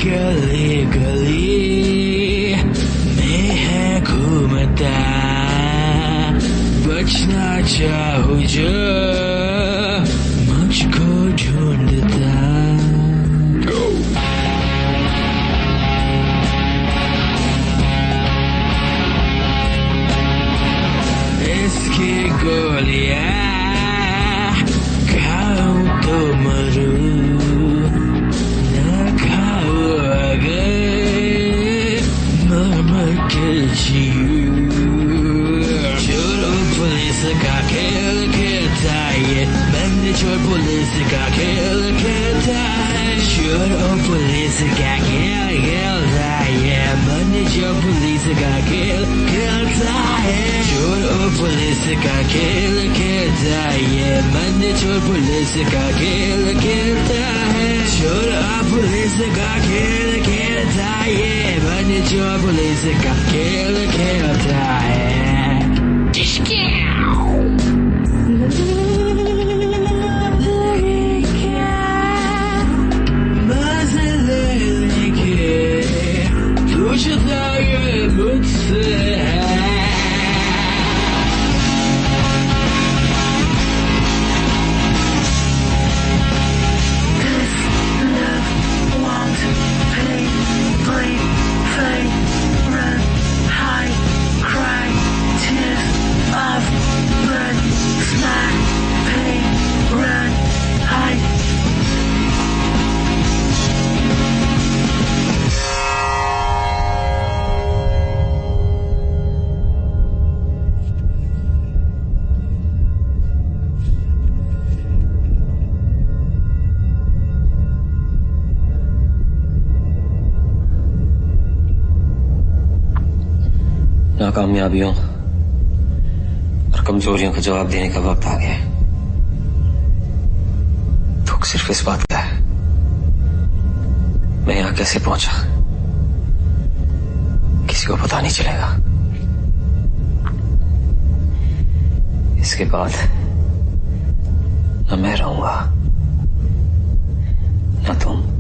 गली गली में है घूमता, बचना चाहूँ जो मुझको ढूंढता। इसकी गोलियां खाऊं तो मरूं, छोड़ो पुलिस का खेल खेलता है, मैंने छोड़ पुलिस का खेल खेलता है। छोड़ो पुलिस का खेल खेलता है, मैंने छोड़ पुलिस का खेल खेलता है। छोड़ो पुलिस का खेल खेलता है, मैंने छोड़ पुलिस का खेल खेलता है। छोड़ो पुलिस का खेल खेलता है, मैंने छोड़ पुलिस का खेल खेलता है। मजे लेके पूछता ये मुझसे नाकामयाबियों और कमजोरियों का जवाब देने का वक्त आ गया है। दुख सिर्फ इस बात का है, मैं यहां कैसे पहुंचा किसी को पता नहीं चलेगा। इसके बाद न मैं रहूंगा न तुम।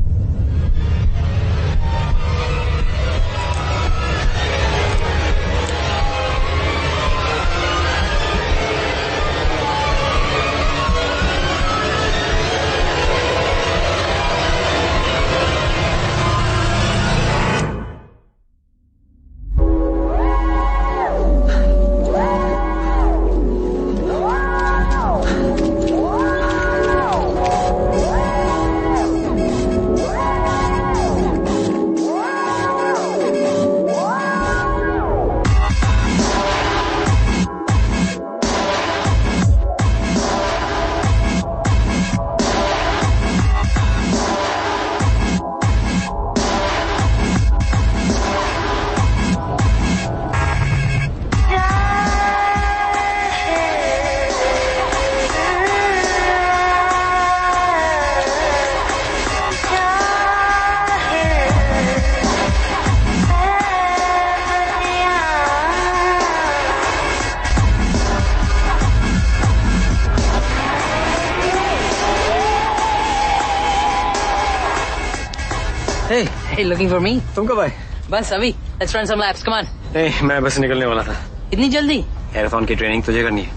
Hey, looking for me? तुम कब आए? बस अभी. Let's run some laps. Come on. नहीं, मैं बस निकलने वाला था. इतनी जल्दी? मैराथन की ट्रेनिंग तुझे करनी है,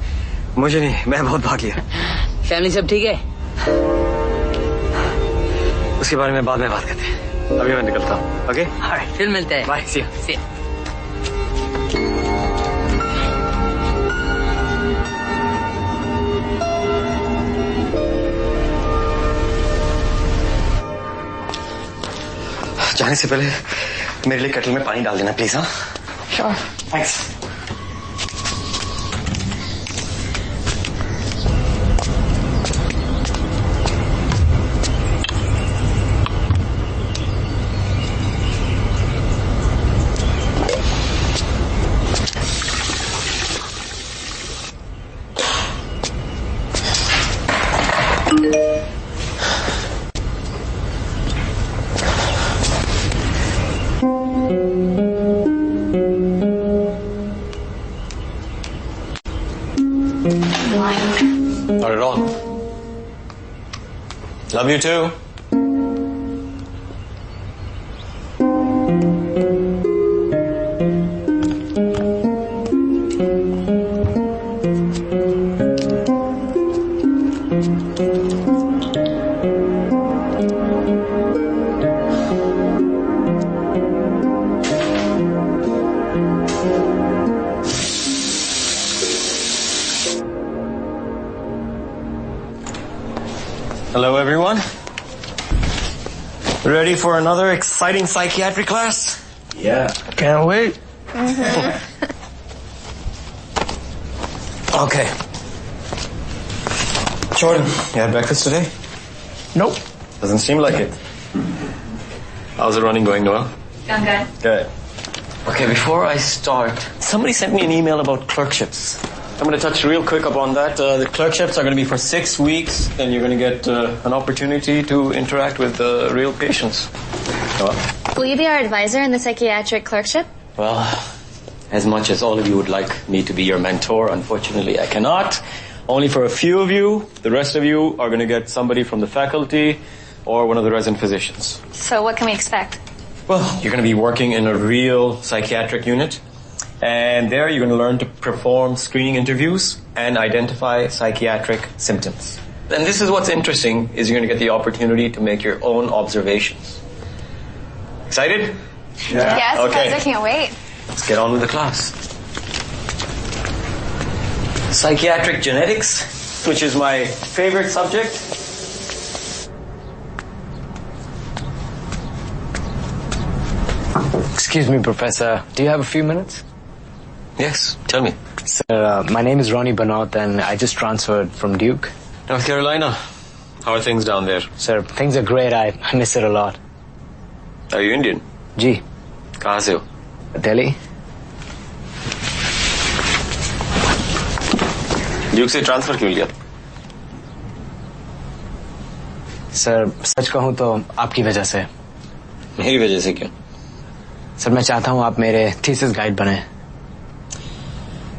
मुझे नहीं. मैं बहुत भाग लिया. फैमिली सब ठीक है? उसके बारे में बाद में बात करते हैं. अभी मैं निकलता हूँ. ओके? फिर मिलते हैं. बाय. See you. जाने से पहले मेरे लिए केटल में पानी डाल देना प्लीज. हाँ sure. Thanks. Not at all. Love you too. Hello, everyone. Ready for another exciting psychiatry class? Yeah. Can't wait. Okay. Jordan, you had breakfast today? Nope. Doesn't seem like it. How's the running going, Noah? Going good. Good. Okay, before I start, somebody sent me an email about clerkships. I'm going to touch real quick upon that. The clerkships are going to be for 6 weeks, and you're going to get an opportunity to interact with real patients. Noah? Will you be our advisor in the psychiatric clerkship? Well, as much as all of you would like me to be your mentor, unfortunately I cannot. Only for a few of you. The rest of you are going to get somebody from the faculty or one of the resident physicians. So what can we expect? Well, you're going to be working in a real psychiatric unit. And there you're going to learn to perform screening interviews and identify psychiatric symptoms. And this is what's interesting, is you're going to get the opportunity to make your own observations. Excited? Yeah. Yes, Okay. I can't wait. Let's get on with the class. Psychiatric genetics, which is my favorite subject. Excuse me, Professor. Do you have a few minutes? Yes, tell me. Sir, my name is Ronnie Banot and I just transferred from Duke. North Carolina. How are things down there? Sir, things are great. I miss it a lot. Are you Indian? जी, कहाँ से हो? Delhi? Duke से transfer क्यों लिया? Sir, सच कहूँ तो आपकी वजह से. मेरी वजह से क्यों? सर, मैं चाहता हूँ आप मेरे थीसिस गाइड बने.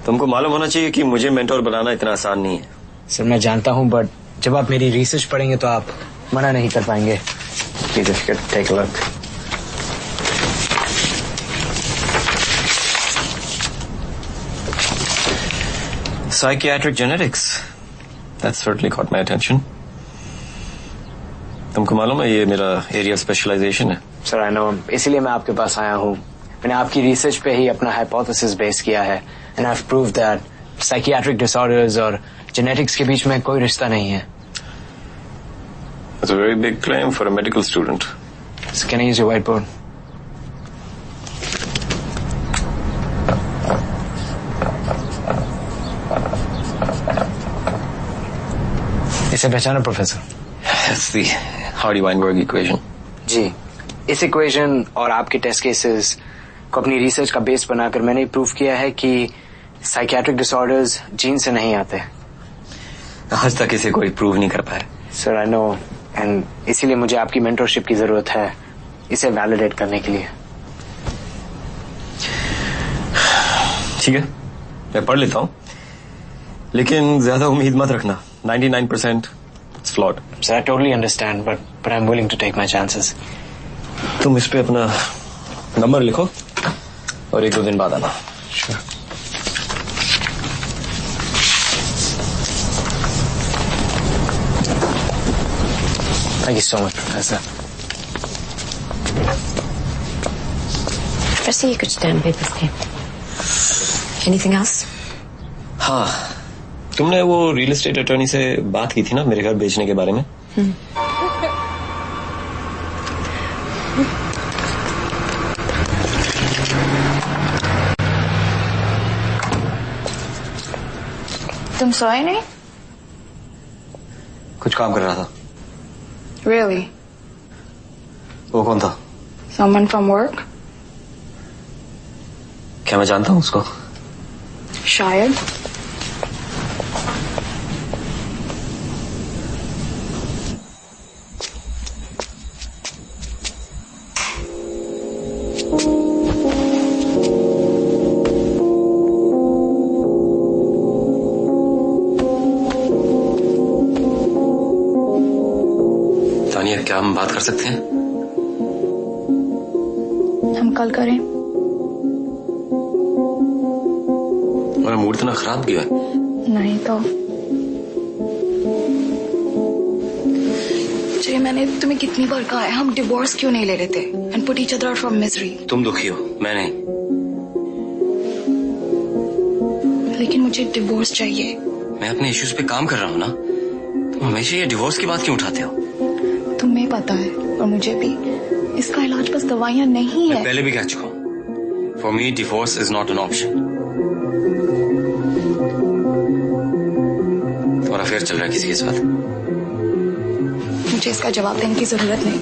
तुमको मालूम होना चाहिए कि मुझे मेंटोर बनाना इतना आसान नहीं है. सर, मैं जानता हूँ, बट जब आप मेरी रिसर्च पढ़ेंगे तो आप मना नहीं कर पाएंगे. Please, if you could take a look. Psychiatric genetics. That certainly caught my attention. तुमको मालूम है ये मेरा एरिया ऑफ स्पेशलाइजेशन है. Sir, I know. इसीलिए मैं आपके पास आया हूँ. मैंने आपकी रिसर्च पे ही अपना हाइपोथेसिस बेस किया है. And I have proved that psychiatric disorders और जेनेटिक्स के बीच में कोई रिश्ता नहीं है. That's a very big claim for a medical student. So can I use your whiteboard? इसे पहचाना professor? That's the Hardy-Weinberg equation. जी, इस इक्वेशन और आपके टेस्ट केसेस को अपनी रिसर्च का बेस बनाकर मैंने प्रूव किया है कि साइकियाट्रिक डिसऑर्डर्स जीन से नहीं आते. आज तक इसे कोई प्रूव नहीं कर पाया. Sir, I know. एंड इसीलिए मुझे आपकी मेंटरशिप की जरूरत है इसे वैलिडेट करने के लिए. ठीक है, मैं पढ़ लेता हूँ, लेकिन ज्यादा उम्मीद मत रखना. 99% it's flawed. Sir, I totally understand, but I'm willing to take my chances. तुम इस पे अपना नंबर लिखो और 1-2 दिन बाद आना. Sure. Thank you so much, Professor. Professor, you could stand with this team. Anything else? हाँ, तुमने वो रियल एस्टेट अटॉर्नी से बात की थी ना मेरे घर बेचने के बारे में. तुम सोए नहीं? कुछ काम कर रहा था. Really? वो कौन था? Someone from work? क्या मैं जानता हूँ उसको? शायद. क्या हम बात कर सकते हैं? हम कल करें? मेरा मूड इतना खराब क्यों है? नहीं तो जय, मैंने तुम्हें कितनी बार कहा है हम डिवोर्स क्यों नहीं ले लेते and put each other out from misery. तुम दुखी हो, मैं नहीं। लेकिन मुझे डिवोर्स चाहिए। मैं अपने इश्यूज पे काम कर रहा हूँ ना। तुम हमेशा ये डिवोर्स की बात क्यों उठाते हो? तुम्हें पता है और मुझे भी, इसका इलाज बस दवाइयाँ नहीं है। पहले भी कह चुका हूँ, for me divorce is not an option. तुम्हारा अफेयर चल रहा है किसी के साथ? मुझे इसका जवाब देने की जरूरत नहीं।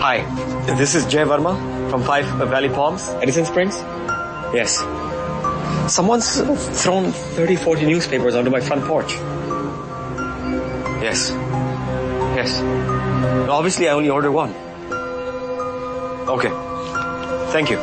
Hi, this is Jay Verma from 5 Valley Palms, Edison Springs. Yes. Someone's thrown 30, 40 newspapers onto my front porch. Yes. Yes. Obviously, I only ordered one. Okay. Thank you.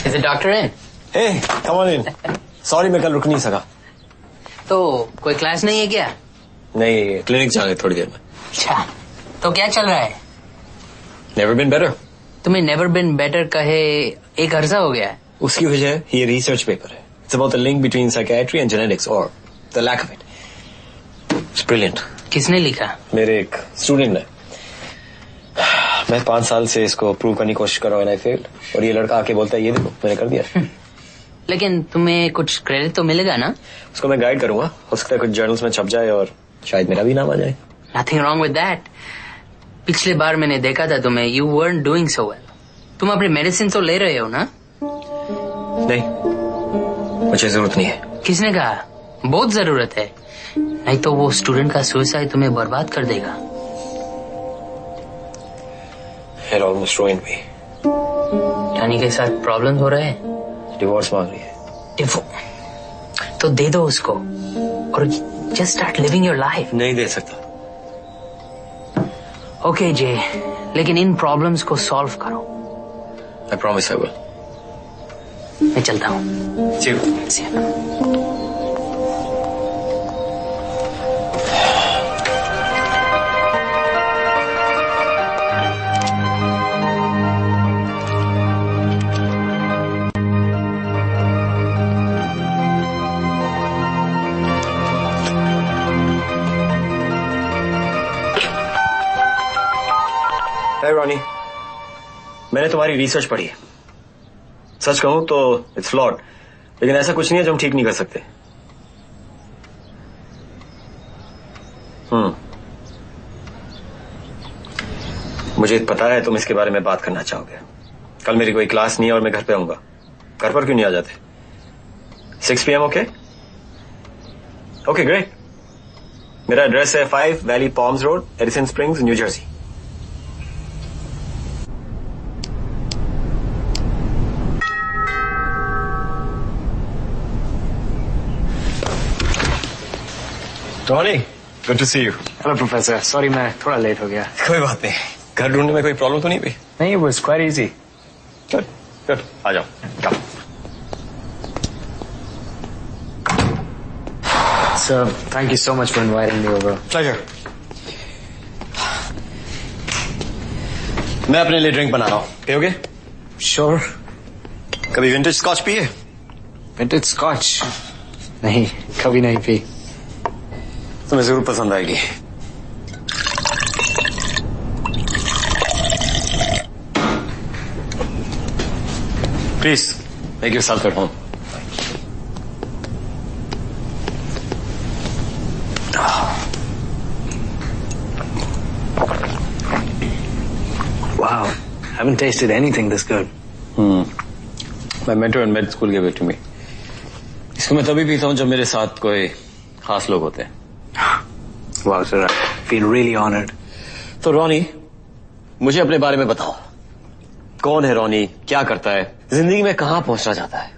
Is the doctor in? Hey, come on in. Sorry, मैं कल रुक नहीं सका. तो कोई class नहीं है क्या? नहीं, क्लिनिक जाएंगे थोड़ी देर में. अच्छा, तो क्या चल रहा है? Never been better. तुम्हें नेवर बिन बेटर कहे एक अरसा हो गया है. उसकी वजह ये रिसर्च पेपर है. It's about the link between psychiatry and genetics, or the lack of it. It's brilliant. किसने लिखा? मेरे एक स्टूडेंट ने. मैं 5 साल से इसको प्रूव करने की कोशिश कर रहा हूँ, and I failed. और ये लड़का आके बोलता है ये देखो मैंने कर दिया. लेकिन तुम्हें कुछ क्रेडिट तो मिलेगा ना? उसको मैं गाइड करूंगा. हो सकता है कुछ जर्नल्स में छप जाए और शायद मेरा भी नाम आ जाए. Nothing wrong with that. पिछले बार मैंने देखा था तुम्हें, you weren't doing so well. तुम अपनी मेडिसिन तो ले रहे हो ना? नहीं, मुझे जरूरत नहीं है. किसने कहा? बहुत जरूरत है. नहीं तो वो स्टूडेंट का सुसाइड तुम्हें बर्बाद कर देगा. It almost ruined me. रानी के साथ प्रॉब्लम हो रहे हैं. डिवोर्स मांग रही है. तो दे दो उसको और just start living your life. नहीं दे सकता. ओके जे, लेकिन इन प्रॉब्लम्स को सॉल्व करो. I promise I will. मैं चलता हूँ. See you. Hey Ronnie, मैंने तुम्हारी रिसर्च पढ़ी है. सच कहूं तो इट्स फ्लॉड, लेकिन ऐसा कुछ नहीं है जो हम ठीक नहीं कर सकते. मुझे पता है तुम इसके बारे में बात करना चाहोगे. कल मेरी कोई क्लास नहीं है और मैं घर पे आऊंगा. घर पर क्यों नहीं आ जाते? 6 PM, ओके? Okay, great. मेरा एड्रेस है 5 valley palms road, Edison Springs, New Jersey. Ronnie, good to see you. Hello professor, sorry मैं थोड़ा लेट हो गया। कोई बात नहीं, घर ढूंढने में कोई प्रॉब्लम तो नहीं हुई? नहीं, वो क्वाइट इजी। गुड गुड, आ जाओ। Sir, thank you so much for inviting me over. Pleasure. मैं अपने लिए ड्रिंक बना रहा हूँ, पियोगे? श्योर। कभी विंटेज स्कॉच पिए? Vintage scotch? नहीं, कभी नहीं पी। तुम्हें जरूर पसंद आएगी। Please make yourself at home. Wow, haven't tasted anything this good. My mentor in med school gave it to me. इसको मैं तभी पीता हूँ जब मेरे साथ कोई खास लोग होते हैं। Wow, sir, I feel really honored. तो रॉनी, मुझे अपने बारे में बताओ। कौन है रॉनी, क्या करता है, जिंदगी में कहाँ पहुंचना चाहता है?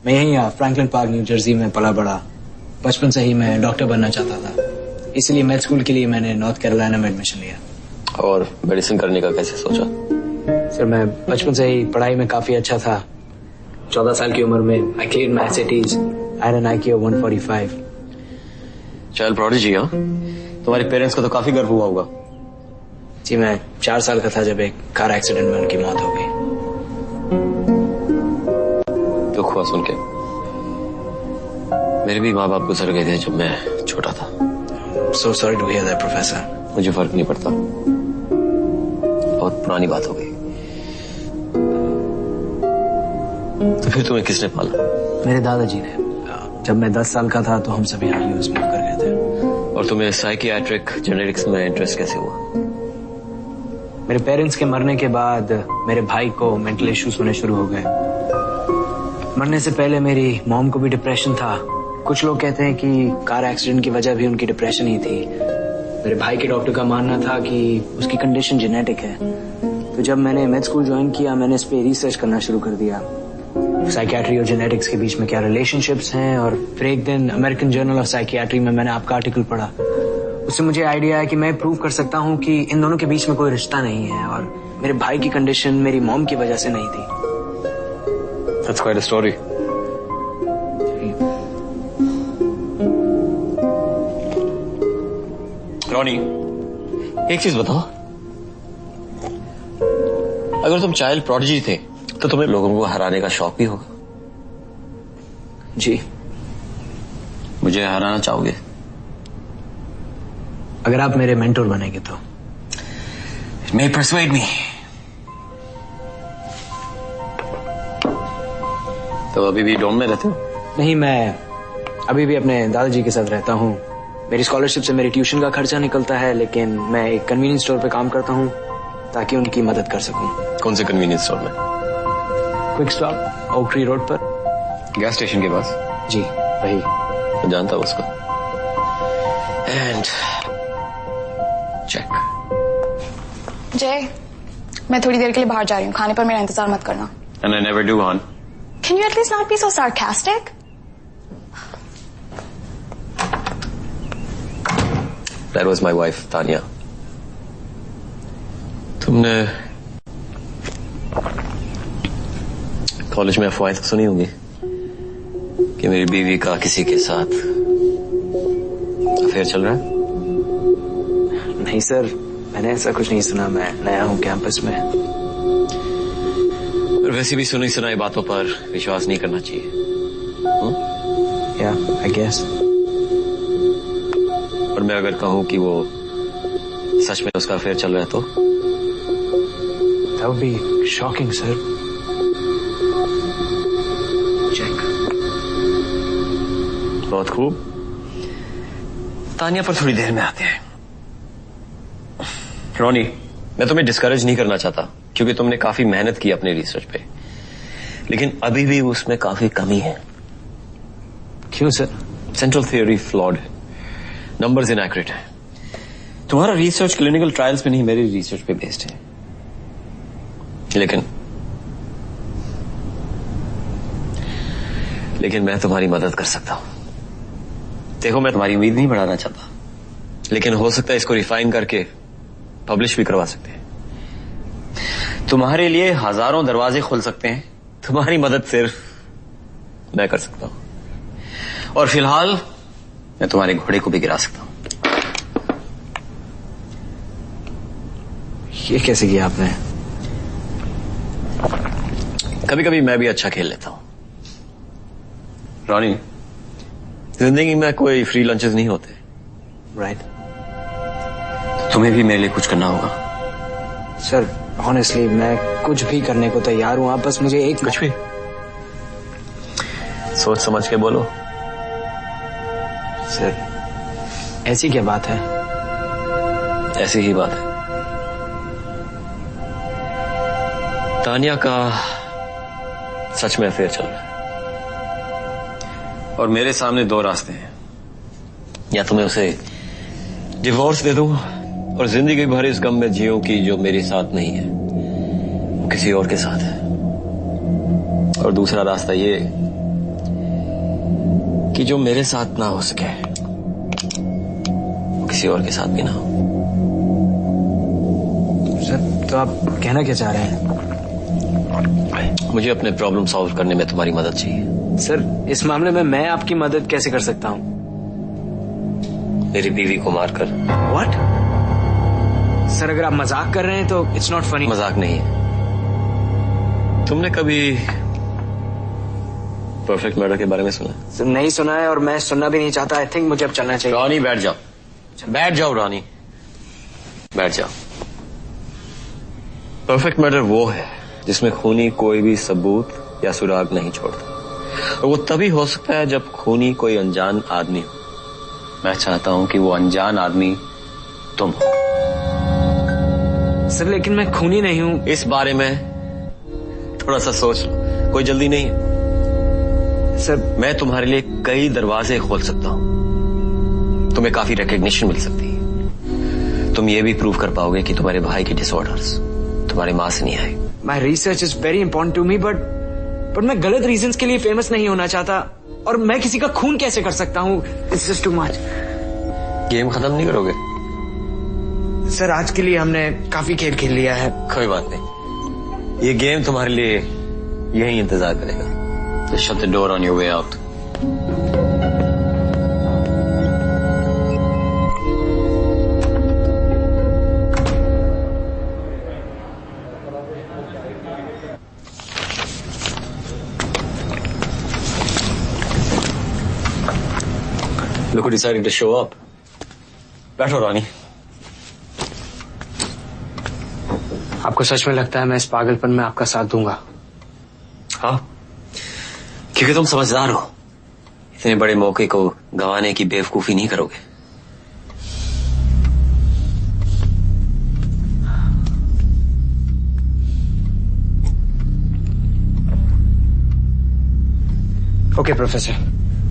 मैं यहीं फ्रैंकलिन पार्क न्यू जर्सी में पला बड़ा। बचपन से ही मैं डॉक्टर बनना चाहता था, इसलिए med स्कूल के लिए मैंने नॉर्थ कैरोलिना में एडमिशन लिया। और मेडिसिन करने का कैसे सोचा? सर, मैं बचपन से ही पढ़ाई में काफी अच्छा था। 14 साल की उम्र में I cleared my SATs. I had an IQ of 145. Child prodigy, हाँ? तुम्हारे पेरेंट्स को तो काफी गर्व हुआ होगा। जी, मैं 4 साल का था जब एक कार एक्सीडेंट में उनकी मौत हो गई। दुख हुआ सुन के। मेरे भी माँ बाप गुजर गए थे जब मैं छोटा था। So sorry to hear that, professor. मुझे फर्क नहीं पड़ता, बहुत पुरानी बात हो गई। तो फिर तुम्हें किसने पाला? मेरे दादाजी ने। जब मैं 10 साल का था तो हम सभी यहाँ यूएस मूव कर गए थे। और तुम्हें साइकियाट्रिक जेनेटिक्स में इंटरेस्ट कैसे हुआ? मेरे पेरेंट्स के मरने के बाद मेरे भाई को मेंटल इश्यूज होने शुरू हो गए। मरने से पहले मेरी मॉम को भी डिप्रेशन था। कुछ लोग कहते हैं कि कार एक्सीडेंट की वजह भी उनकी डिप्रेशन ही थी। मेरे भाई के डॉक्टर का मानना था कि उसकी कंडीशन जेनेटिक है। तो जब मैंने med स्कूल ज्वाइन किया, मैंने इस पे रिसर्च करना शुरू कर दिया, साइकियाट्री और जेनेटिक्स के बीच में क्या रिलेशनशिप्स हैं। और फिर एक दिन अमेरिकन जर्नल ऑफ साइकियाट्री में मैंने आपका आर्टिकल पढ़ा। उससे मुझे आइडिया है कि मैं प्रूव कर सकता हूँ कि इन दोनों के बीच में कोई रिश्ता नहीं है, और मेरे भाई की कंडीशन मेरी मॉम की वजह से नहीं थी। That's quite a story. Ronnie, एक चीज बताओ, अगर तुम चाइल्ड प्रोडिजी थे तो तुम्हें लोगों को हराने का शौक भी होगा। जी। मुझे हराना चाहोगे? अगर आप मेरे मेंटोर बनेंगे तो। May persuade me. तो अभी भी डोम में रहते हो? नहीं, मैं अभी भी अपने दादाजी के साथ रहता हूँ। मेरी स्कॉलरशिप से मेरी ट्यूशन का खर्चा निकलता है, लेकिन मैं एक कन्वीनियंस स्टोर पे काम करता हूँ ताकि उनकी मदद कर सकूँ। कौन से कन्वीनियंस स्टोर में? Quick stop, oak tree road पर। गैस स्टेशन के पास? जी, वही। मैं जानता हूँ उसको। And check. जय, मैं थोड़ी देर के लिए बाहर जा रही हूँ, खाने पर मेरा इंतजार मत करना। And I never do, hon. Can you at least not be so sarcastic? That was my wife, Tanya. तुमने कॉलेज में अफवाहें तो सुनी होंगी कि मेरी बीवी का किसी के साथ अफेयर चल रहा है? नहीं सर, मैंने ऐसा कुछ नहीं सुना। मैं नया हूँ कैंपस में। और वैसे भी सुनी सुनाई बातों पर विश्वास नहीं करना चाहिए। Yeah, I guess. और मैं अगर कहूँ कि वो सच में उसका अफेयर चल रहा है तो? That would be shocking, sir. Check. बहुत खूब। तानिया पर थोड़ी देर में आते हैं। रॉनी, मैं तुम्हें डिस्करेज नहीं करना चाहता क्योंकि तुमने काफी मेहनत की अपने रिसर्च पे, लेकिन अभी भी उसमें काफी कमी है। क्यों सर? सेंट्रल थ्योरी फ्लॉड है। नंबर्स इनएक्यूरेट हैं। तुम्हारा रिसर्च क्लिनिकल ट्रायल्स पे नहीं, मेरी रिसर्च पे बेस्ड है। लेकिन मैं तुम्हारी मदद कर सकता हूं। देखो, मैं तुम्हारी उम्मीद नहीं बढ़ाना चाहता, लेकिन हो सकता है इसको रिफाइन करके पब्लिश भी करवा सकते हैं। तुम्हारे लिए हजारों दरवाजे खुल सकते हैं, तुम्हारी मदद सिर्फ मैं कर सकता हूं। और फिलहाल मैं तुम्हारे घोड़े को भी गिरा सकता हूं। ये कैसे किया आपने? कभी कभी मैं भी अच्छा खेल लेता हूं। रॉनी, जिंदगी में कोई फ्री लंचेस नहीं होते, राइट? तुम्हें भी मेरे लिए कुछ करना होगा। सर ऑनेस्टली मैं कुछ भी करने को तैयार हूं, आप बस मुझे एक कुछ भी सोच समझ के बोलो। सर ऐसी क्या बात है? ऐसी ही बात है। तानिया का सच में अफेयर चल रहा है और मेरे सामने दो रास्ते हैं। या तो मैं उसे डिवोर्स दे दूं और जिंदगी भर इस गम में जियो कि जो मेरे साथ नहीं है वो किसी और के साथ है, और दूसरा रास्ता ये कि जो मेरे साथ ना हो सके वो किसी और के साथ भी ना हो। सर तो आप कहना क्या चाह रहे हैं? मुझे अपने प्रॉब्लम सॉल्व करने में तुम्हारी मदद चाहिए। सर इस मामले में मैं आपकी मदद कैसे कर सकता हूं? मेरी बीवी को मारकर। व्हाट? सर अगर आप मजाक कर रहे हैं तो इट्स नॉट फनी। मजाक नहीं है। तुमने कभी परफेक्ट मर्डर के बारे में सुना? सर नहीं सुना है और मैं सुनना भी नहीं चाहता। आई थिंक मुझे अब चलना चाहिए। रॉनी बैठ जाओ, बैठ जाओ रॉनी, बैठ जाओ। परफेक्ट मर्डर वो है जिसमें खूनी कोई भी सबूत या सुराग नहीं छोड़ता, और वो तभी हो सकता है जब खूनी कोई अनजान आदमी हो। मैं चाहता हूं कि वो अनजान आदमी तुम हो। सर लेकिन मैं खूनी नहीं हूं। इस बारे में थोड़ा सा सोच लो, कोई जल्दी नहीं है। सर मैं तुम्हारे लिए कई दरवाजे खोल सकता हूं, तुम्हें काफी रिकग्निशन मिल सकती है। तुम ये भी प्रूव कर पाओगे कि तुम्हारे भाई की डिसऑर्डर्स तुम्हारी मां से नहीं आए। My research is very important to me, but मैं गलत रीजंस के लिए फेमस नहीं होना चाहता, और मैं किसी का खून कैसे कर सकता हूँ? It's just too much. Game खत्म नहीं करोगे? सर आज के लिए हमने काफी खेल खेल लिया है। कोई बात नहीं, ये गेम तुम्हारे लिए यही इंतजार करेगा। तो shut the door on your way out. Look who decided to show up. बैठो रानी। आपको सच में लगता है मैं इस पागलपन में आपका साथ दूंगा? हाँ, क्योंकि तुम समझदार हो। इतने बड़े मौके को गंवाने की बेवकूफी नहीं करोगे। ओके प्रोफेसर,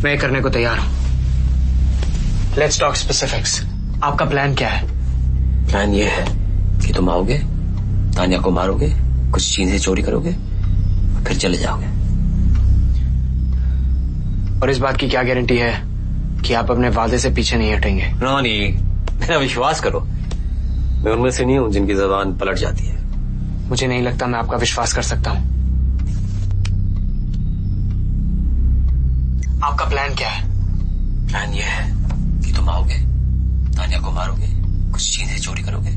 मैं करने को तैयार हूं। Let's talk specifics. आपका प्लान क्या है? प्लान ये है कि तुम आओगे, तानिया को मारोगे, कुछ चीजें चोरी करोगे, फिर चले जाओगे। और इस बात की क्या गारंटी है कि आप अपने वादे से पीछे नहीं हटेंगे? रानी, मेरा विश्वास करो, मैं उनमें से नहीं हूं जिनकी जबान पलट जाती है। मुझे नहीं लगता मैं आपका विश्वास कर सकता हूं। आपका प्लान क्या है? प्लान ये है कि तुम आओगे, तानिया को मारोगे, कुछ चीजें चोरी करोगे,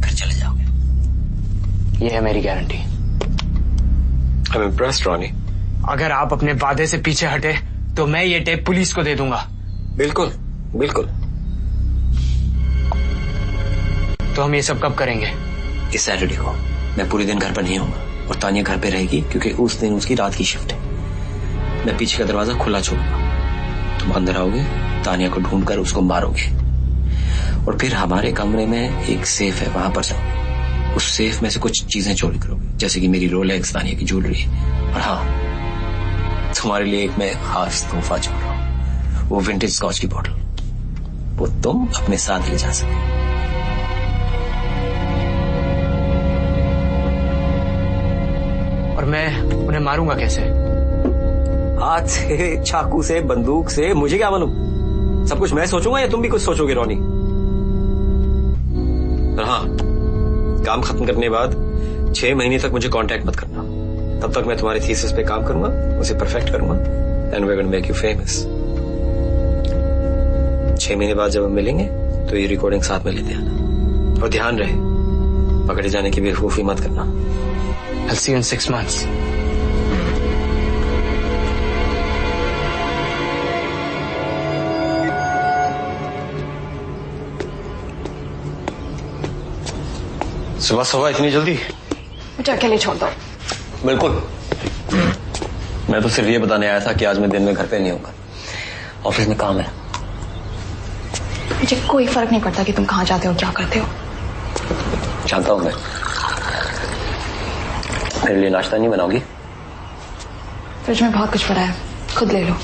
फिर चले जाओगे। ये है मेरी गारंटी। I'm impressed, Ronnie. अगर आप अपने वादे से पीछे हटे तो मैं ये टेप पुलिस को दे दूंगा। बिल्कुल बिल्कुल। तो हम ये सब कब करेंगे? इस सैटरडे को। मैं पूरे दिन घर पर नहीं होऊंगा और तानिया घर पे रहेगी क्योंकि उस दिन उसकी रात की शिफ्ट है। मैं पीछे का दरवाजा खुला छोड़ूंगा, तुम अंदर आओगे, तानिया को ढूंढकर उसको मारोगे, और फिर हमारे कमरे में एक सेफ है, वहां पर जाओ। उस सेफ में से कुछ चीजें चोरी करोगे, जैसे कि मेरी रोलेक्स, तानिया की ज्वेलरी, और हाँ, तुम्हारे लिए एक मैं खास तोहफा छोड़ रहा हूँ, वो विंटेज स्कॉच की बोतल। वो तुम अपने साथ ले जा सके। और मैं उन्हें मारूंगा कैसे? हाथ से, चाकू से, बंदूक से, मुझे क्या मालूम? सब कुछ मैं सोचूंगा या तुम भी कुछ सोचोगे रोनी? और हाँ, काम खत्म करने के बाद 6 महीने तक मुझे कांटेक्ट मत करना। तब तक मैं तुम्हारी थीसिस पे काम करूंगा, उसे परफेक्ट करूंगा, and we are gonna make you famous. 6 महीने बाद जब हम मिलेंगे तो ये रिकॉर्डिंग साथ में लेते आना। और ध्यान रहे, पकड़े जाने की बेवकूफी मत करना। I'll see you in 6 months. सुबह इतनी जल्दी? मुझे अकेले छोड़ दो। बिल्कुल। मैं तो सिर्फ ये बताने आया था कि आज मैं दिन में घर पे नहीं होगा, ऑफिस में काम है। मुझे कोई फर्क नहीं पड़ता कि तुम कहाँ जाते हो, क्या करते हो। जानता हूं मैं। मेरे लिए नाश्ता नहीं बनाओगी? फ्रिज में बहुत कुछ पड़ा है, खुद ले लो।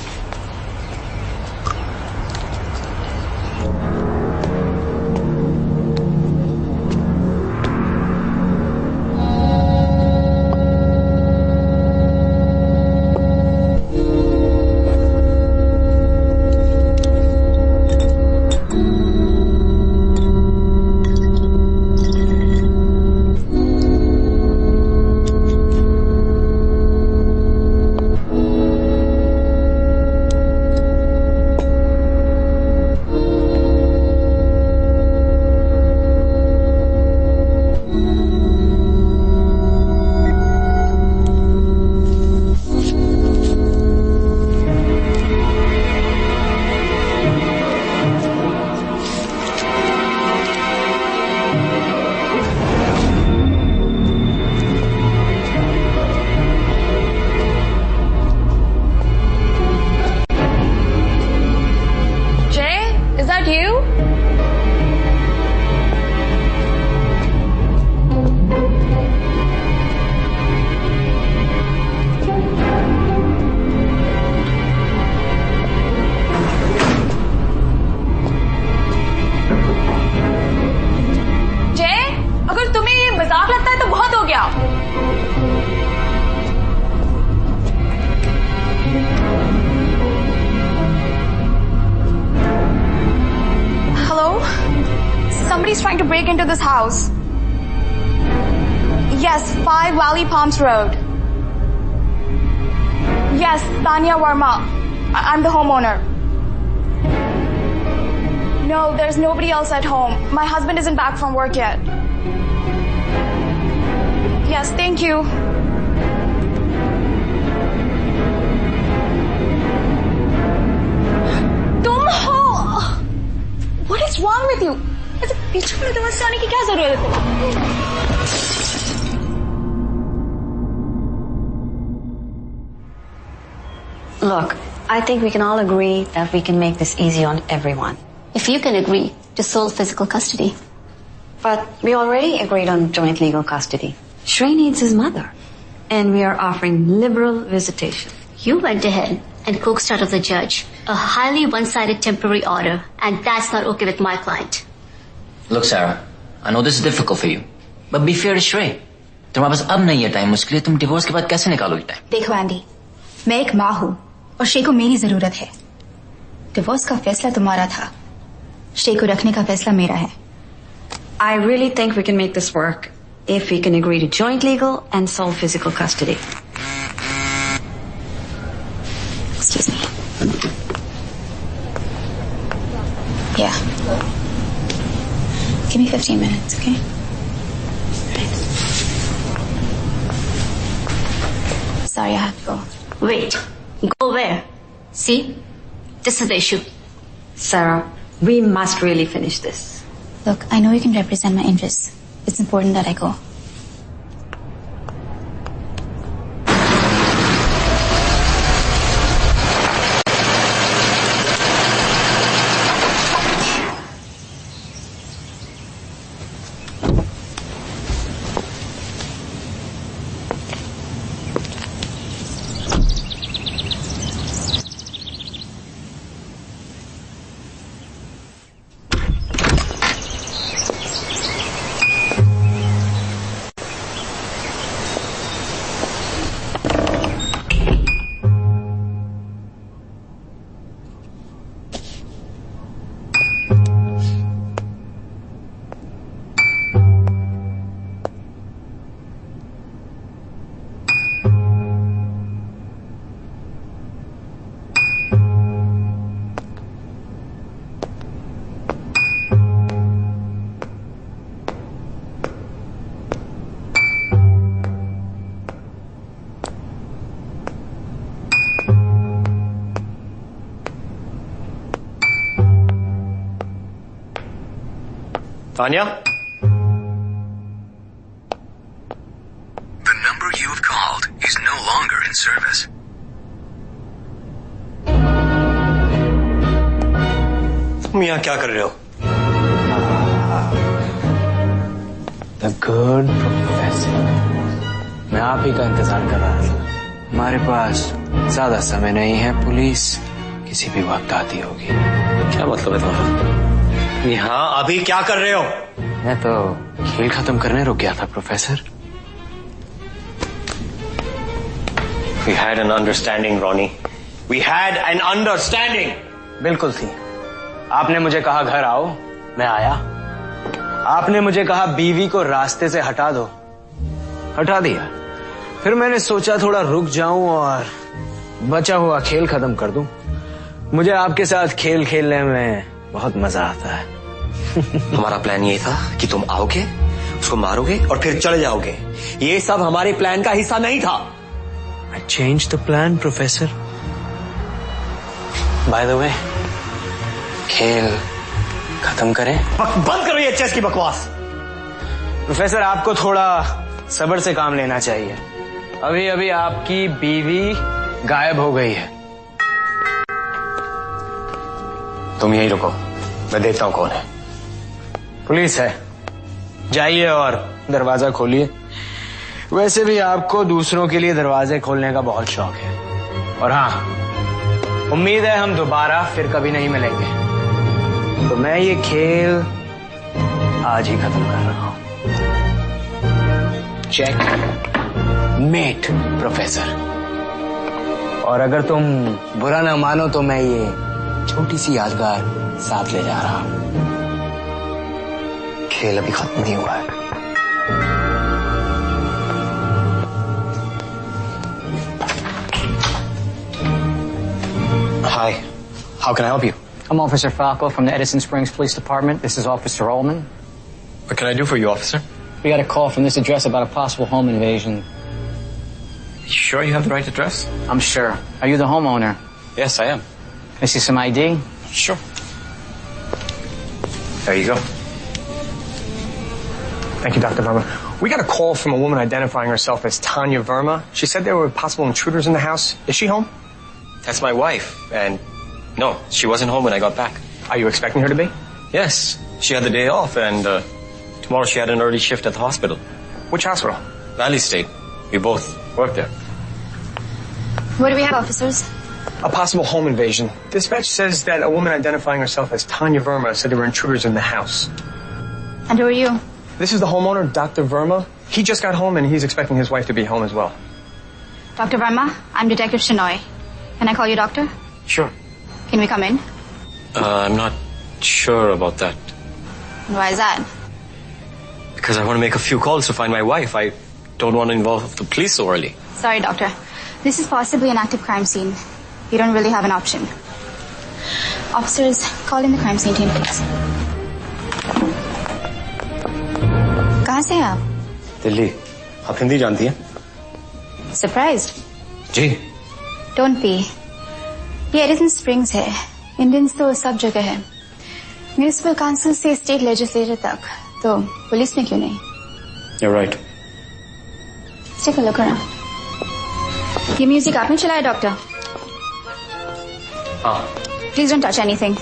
Somebody's trying to break into this house. Yes, 5 Valley Palms Road. Yes, Tanya Verma. I'm the homeowner. No, there's nobody else at home. My husband isn't back from work yet. Yes, thank you. तुम हो? What is wrong with you? ऐसे पीछे वाले दरवाजे से आने की क्या जरूरत है? Look, I think we can all agree that we can make this easy on everyone. If you can agree to sole physical custody. But we already agreed on joint legal custody. Shrey needs his mother. And we are offering liberal visitation. You went ahead and coaxed out of the judge a highly one-sided temporary order, and that's not okay with my client. Look, Sarah, I know this is difficult for you, but be fair to Shrey. तुम्हारे पास अब नहीं है time, उसके लिए तुम divorce के बाद कैसे निकालोगे टाइम? देखो एंडी, मैं एक माँ हूँ और श्रेय को मेरी जरूरत है। डिवोर्स का फैसला तुम्हारा था, श्रेय को रखने का फैसला मेरा है। I really think we can make this work if we can agree to joint legal and sole physical custody. Excuse me. Yeah. Give me 15 minutes, okay? Sorry, I have to go. Wait. Go where? See? This is the issue. Sarah, we must really finish this. Look, I know you can represent my interests. It's important that I go. Tania? The number you have called is no longer in service. तुम यहाँ क्या कर रहे हो? The good professor. मैं आप ही का इंतजार कर रहा था। हमारे पास ज्यादा समय नहीं है, पुलिस किसी भी वक्त आती होगी। क्या मतलब है तुम्हारा? यहाँ अभी क्या कर रहे हो? मैं तो खेल खत्म करने रुक गया था professor. We had an understanding, Ronnie. We had an understanding. बिल्कुल थी। आपने मुझे कहा घर आओ, मैं आया। आपने मुझे कहा बीवी को रास्ते से हटा दो, हटा दिया। फिर मैंने सोचा थोड़ा रुक जाऊं और बचा हुआ खेल खत्म कर दूं। मुझे आपके साथ खेल खेलने में बहुत मजा आता है। हमारा प्लान ये था कि तुम आओगे, उसको मारोगे और फिर चले जाओगे। ये सब हमारे प्लान का हिस्सा नहीं था। I changed the plan, Professor. By the way, खेल खत्म करें? बंद करो ये चेस की बकवास। प्रोफेसर, आपको थोड़ा सब्र से काम लेना चाहिए। अभी अभी आपकी बीवी गायब हो गई है। तुम यहीं रुको, मैं देखता हूं कौन है। पुलिस है, जाइए और दरवाजा खोलिए। वैसे भी आपको दूसरों के लिए दरवाजे खोलने का बहुत शौक है। और हाँ, उम्मीद है हम दोबारा फिर कभी नहीं मिलेंगे। तो मैं ये खेल आज ही खत्म कर रहा हूं। Checkmate professor. और अगर तुम बुरा ना मानो तो मैं ये छोटी सी यादगार साथ ले जा रहा हूं। खेल अभी खत्म नहीं हुआ है। Hi, how can I help you? I'm Officer Falco from the Edison Springs Police Department. This is Officer Ullman. What can I do for you, officer? We got a call from this address about a possible home invasion. You sure you have the right address? I'm sure. Are you the homeowner? Yes, I am. Can I see some ID? Sure. There you go. Thank you, Dr. Verma. We got a call from a woman identifying herself as Tanya Verma. She said there were possible intruders in the house. Is she home? That's my wife, and no, she wasn't home when I got back. Are you expecting her to be? Yes, she had the day off, and tomorrow she had an early shift at the hospital. Which hospital? Valley State. We both work there. What do we have, officers? A possible home invasion. Dispatch says that a woman identifying herself as Tanya Verma said there were intruders in the house. And who are you? This is the homeowner, Dr. Verma. He just got home and he's expecting his wife to be home as well. Dr. Verma, I'm Detective Shenoy. Can I call you doctor? Sure. Can we come in? I'm not sure about that. Why is that? Because I want to make a few calls to find my wife. I don't want to involve the police so early. Sorry, doctor. This is possibly an active crime scene. You don't really have an option. Officers, call in the crime scene team, please. कहाँ से हैं आप? दिल्ली। आप हिंदी जानती हैं? Surprised? Ji. Don't be. ये Edison springs है। Indians तो सब जगह है। म्यूनिसिपल काउंसिल से स्टेट लेजिस्लेचर तक। तो पुलिस में क्यों नहीं? You're right. Let's take a look around. ये म्यूजिक आपने चलाया, डॉक्टर? हाँ। Please don't touch anything.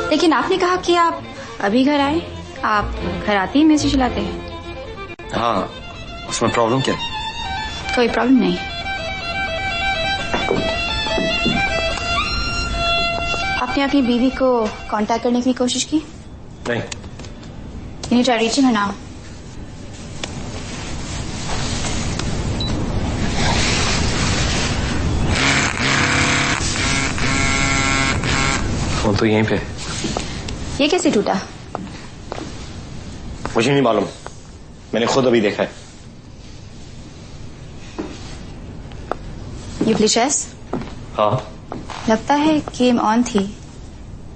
लेकिन आपने कहा कि आप अभी घर आए। आप घर आते ही म्यूजिक चलाते हैं। हाँ, उसमें प्रॉब्लम क्या है? कोई प्रॉब्लम नहीं। आपने अपनी बीवी को कांटेक्ट करने की कोशिश की? नहीं। You need to try reaching her now. Phone तो यहीं पे। ये कैसे टूटा? मुझे नहीं मालूम, मैंने खुद अभी देखा है। You play chess? हाँ। लगता है गेम ऑन थी।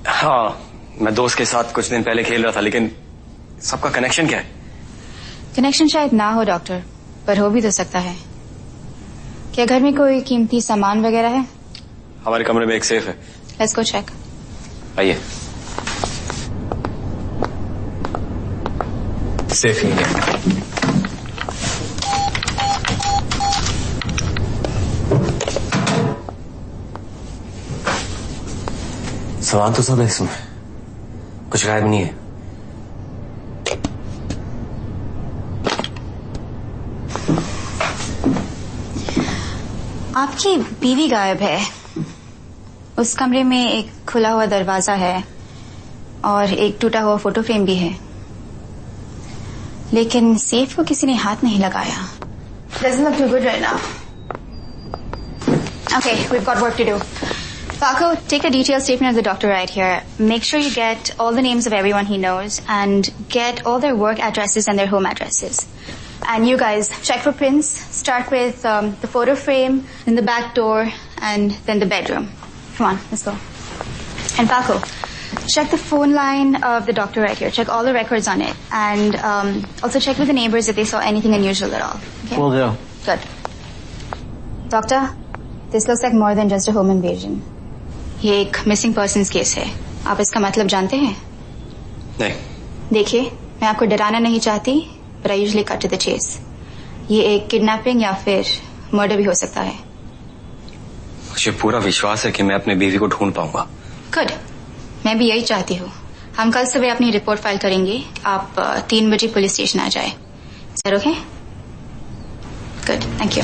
हाँ, मैं दोस्त के साथ कुछ दिन पहले खेल रहा था, लेकिन सबका कनेक्शन क्या है? कनेक्शन शायद ना हो डॉक्टर, पर हो भी तो सकता है। क्या घर में कोई कीमती सामान वगैरह है? हमारे कमरे में एक सेफ है। Let's go check. आइए। Stay feeling. सवाल तो सब है इसमें, कुछ गायब नहीं है। आपकी बीवी गायब है। उस कमरे में एक खुला हुआ दरवाजा है और एक टूटा हुआ फोटो फ्रेम भी है, लेकिन सेफ को किसी ने हाथ नहीं लगाया। Doesn't look too good right now. Okay, we've got work to do. Paco, take a detailed statement of the doctor right here. Make sure you get all the names of everyone he knows and get all their work addresses and their home addresses. And you guys, check for prints. Start with the photo frame, then the back door, and then the bedroom. Come on, let's go. And Paco, check the phone line of the doctor right here. Check all the records on it. And also check with the neighbors if they saw anything unusual at all. Okay? Will do. Good. Doctor, this looks like more than just a home invasion. ये एक missing persons case है। आप इसका मतलब जानते हैं? नहीं। देखिए, मैं आपको डराना नहीं चाहती, but I usually cut to the chase. ये एक किडनैपिंग या फिर मर्डर भी हो सकता है। मुझे पूरा विश्वास है कि मैं अपनी बीवी को ढूंढ पाऊंगा। गुड, मैं भी यही चाहती हूँ। हम कल सुबह अपनी रिपोर्ट फाइल करेंगे। आप 3 बजे पुलिस स्टेशन आ जाए। Sir okay? Good, thank you.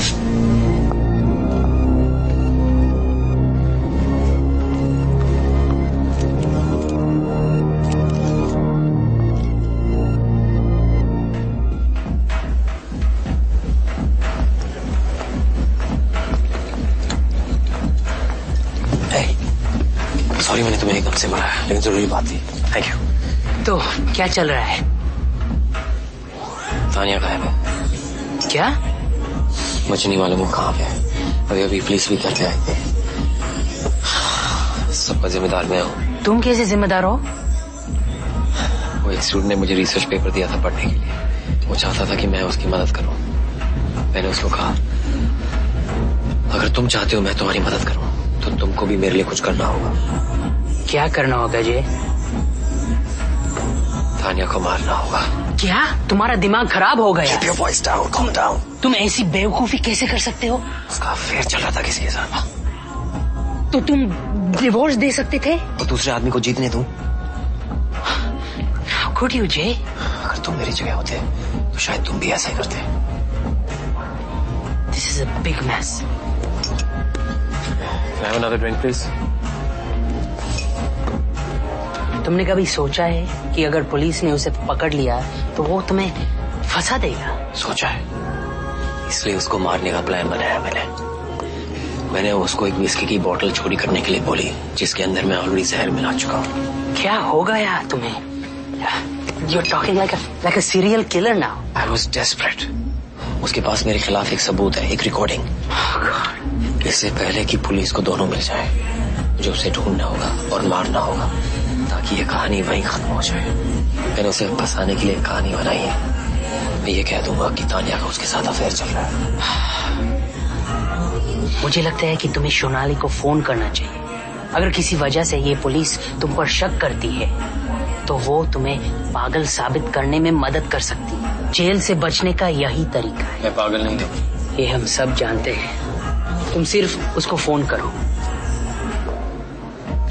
Sorry, मैंने तुम्हें एकदम से बुलाया, लेकिन जरूरी बात थी। Thank you. तो क्या चल रहा है? तानिया गायब है। क्या? मुझे नहीं मालूम वो कहाँ पे है। अभी अभी पुलिस भी करके आए थे। सबका जिम्मेदार मैं हूँ। तुम कैसे जिम्मेदार हो? वो एक स्टूडेंट ने मुझे रिसर्च पेपर दिया था पढ़ने के लिए। वो चाहता था कि मैं उसकी मदद करूँ। मैंने उसको कहा, अगर तुम चाहते हो मैं तुम्हारी मदद करूँ तो तुमको भी मेरे लिए कुछ करना होगा। क्या करना होगा जी? तानिया को मारना होगा। क्या? तुम्हारा दिमाग खराब हो गया? Keep your voice down, calm down. तुम ऐसी बेवकूफी कैसे कर सकते हो? उसका अफेयर चल रहा था किसी के साथ। तो तुम डिवोर्स दे सकते थे? और दूसरे आदमी को जीतने दूं? Could you, Jay? अगर तुम मेरी जगह होते तो शायद तुम भी ऐसा ही करते। This is a big mess. Can I have another drink, please? तुमने कभी सोचा है कि अगर पुलिस ने उसे पकड़ लिया तो वो तुम्हें फंसा देगा? सोचा है, इसलिए उसको मारने का प्लान बनाया मैंने उसको एक विस्की की बोतल चोरी करने के लिए बोली, जिसके अंदर मैं ऑलरेडी जहर मिला चुका हूँ। क्या हो गया तुम्हें? You're talking like a serial killer now. I was desperate. उसके पास मेरे खिलाफ एक सबूत है, एक रिकॉर्डिंग। इससे पहले कि पुलिस को दोनों मिल जाए, मुझे उसे ढूंढना होगा और मारना होगा ताकि ये कहानी वहीं खत्म हो जाए। मैंने उसे फंसाने के लिए एक कहानी बनाई है। मैं ये कह दूंगा कि तानिया का उसके साथ अफेयर चल रहा है। मुझे लगता है कि तुम्हें सोनाली को फोन करना चाहिए। अगर किसी वजह से ये पुलिस तुम पर शक करती है तो वो तुम्हें पागल साबित करने में मदद कर सकती है। जेल से बचने का यही तरीका है। मैं पागल नहीं हूँ। ये हम सब जानते हैं। तुम सिर्फ उसको फोन करो।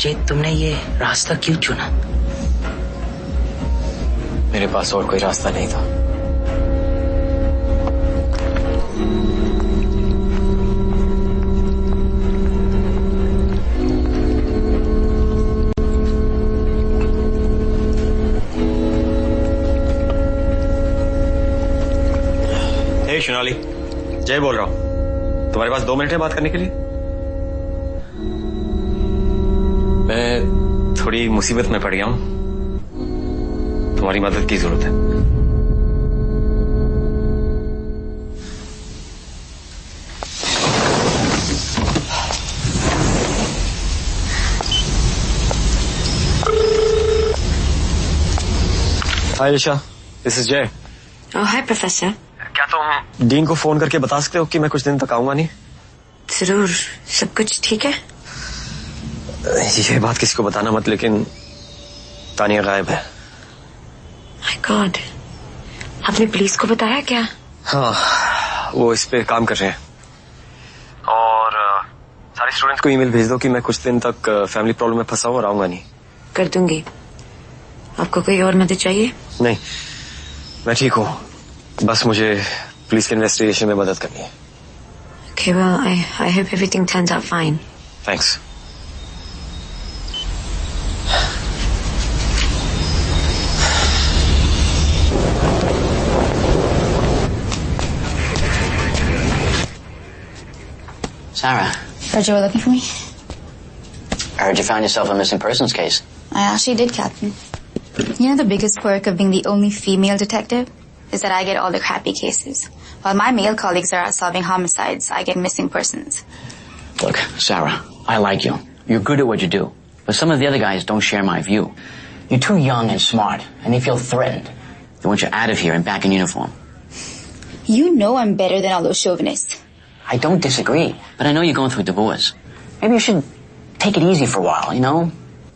जे, तुमने ये रास्ता क्यों चुना? मेरे पास और कोई रास्ता नहीं था। हे सोनाली, जय बोल रहा हूँ। तुम्हारे पास 2 मिनट है बात करने के लिए? मैं थोड़ी मुसीबत में पड़ गया हूँ, तुम्हारी मदद की जरूरत है। हाय ऋषा, दिस इज जय। Oh, hi, Professor. क्या तुम डीन को फोन करके बता सकते हो कि मैं कुछ दिन तक आऊंगा नहीं? जरूर, सब कुछ ठीक है? ये बात किसी को बताना मत, लेकिन तानिया गायब है। My God, आपने पुलिस को बताया क्या? हाँ, वो इस पे काम कर रहे हैं। और सारे स्टूडेंट्स को ईमेल भेज दो कि मैं कुछ दिन तक फैमिली प्रॉब्लम में फंसा हुआ, आऊंगा नहीं। कर दूंगी। आपको कोई और मदद चाहिए? नहीं, मैं ठीक हूँ, बस मुझे पुलिस के इन्वेस्टिगेशन में मदद करनी है। Okay, well, I hope everything turns out fine. Thanks. Sarah, Heard you were looking for me? I heard you found yourself a missing persons case. I actually did, Captain. You know the biggest perk of being the only female detective is that I get all the crappy cases. While my male colleagues are out solving homicides, I get missing persons. Look, Sarah, I like you. You're good at what you do. But some of the other guys don't share my view. You're too young and smart, and they feel threatened. They want you out of here and back in uniform. You know I'm better than all those chauvinists. I don't disagree, but I know you're going through a divorce. Maybe you should take it easy for a while, you know,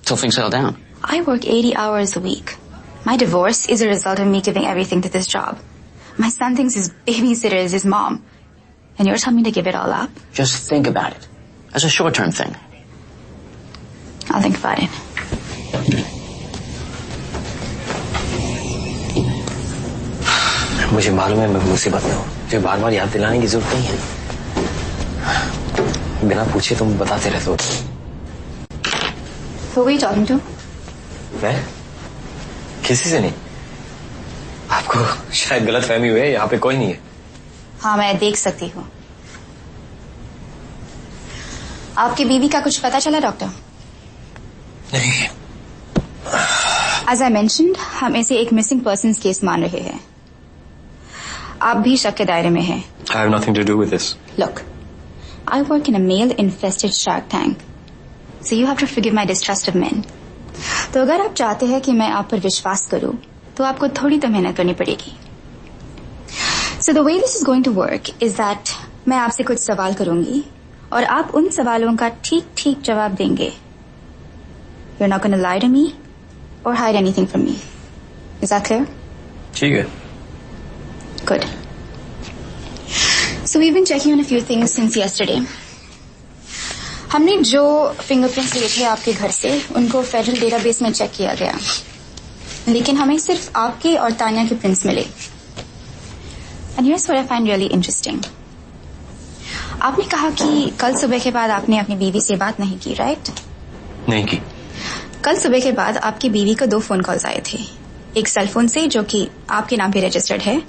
till things settle down. I work 80 hours a week. My divorce is a result of me giving everything to this job. My son thinks his babysitter is his mom. And you're telling me to give it all up? Just think about it. As a short-term thing. I'll think about it. मुझे मालूम है मैं मुसीबत में हूँ, मुझे बार बार याद दिलाने की जरूरत नहीं है। बिना पूछे तुम बताते रहते हो। Who were you talking to? मैं किसी से नहीं। आपको शायद गलत फहमी हुई है, यहाँ पे कोई नहीं है। हाँ, मैं देख सकती हूँ। आपकी बीवी का कुछ पता चला, डॉक्टर? नहीं। As I mentioned, हम इसे एक मिसिंग पर्सन्स केस मान रहे हैं। आप भी शक के दायरे में हैं। I have nothing to do with this. Look, I work in a male-infested shark tank, so you have to forgive my distrust of men. तो अगर आप चाहते हैं कि मैं आप पर विश्वास करूं, तो आपको थोड़ी तो मेहनत करनी पड़ेगी। So the way this is going to work is that मैं आपसे कुछ सवाल करूंगी और आप उन सवालों का ठीक-ठीक जवाब देंगे। You're not going to lie to me or hide anything from me. Is that clear? ठीक है। Good. So we've been checking on a few things since yesterday. हमने जो फिंगरप्रिंट्स लिए थे आपके घर से, उनको फेडरल डेटाबेस में चेक किया गया, लेकिन हमें सिर्फ आपके और तानिया के प्रिंट्स मिले। And here's what I find really interesting. आपने कहा कि कल सुबह के बाद आपने अपनी बीवी से बात नहीं की, राइट? नहीं की। कल सुबह के बाद आपकी बीवी को 2 फोन कॉल्स आए थे, एक सेल फोन से जो कि आपके नाम पे रजिस्टर्ड है,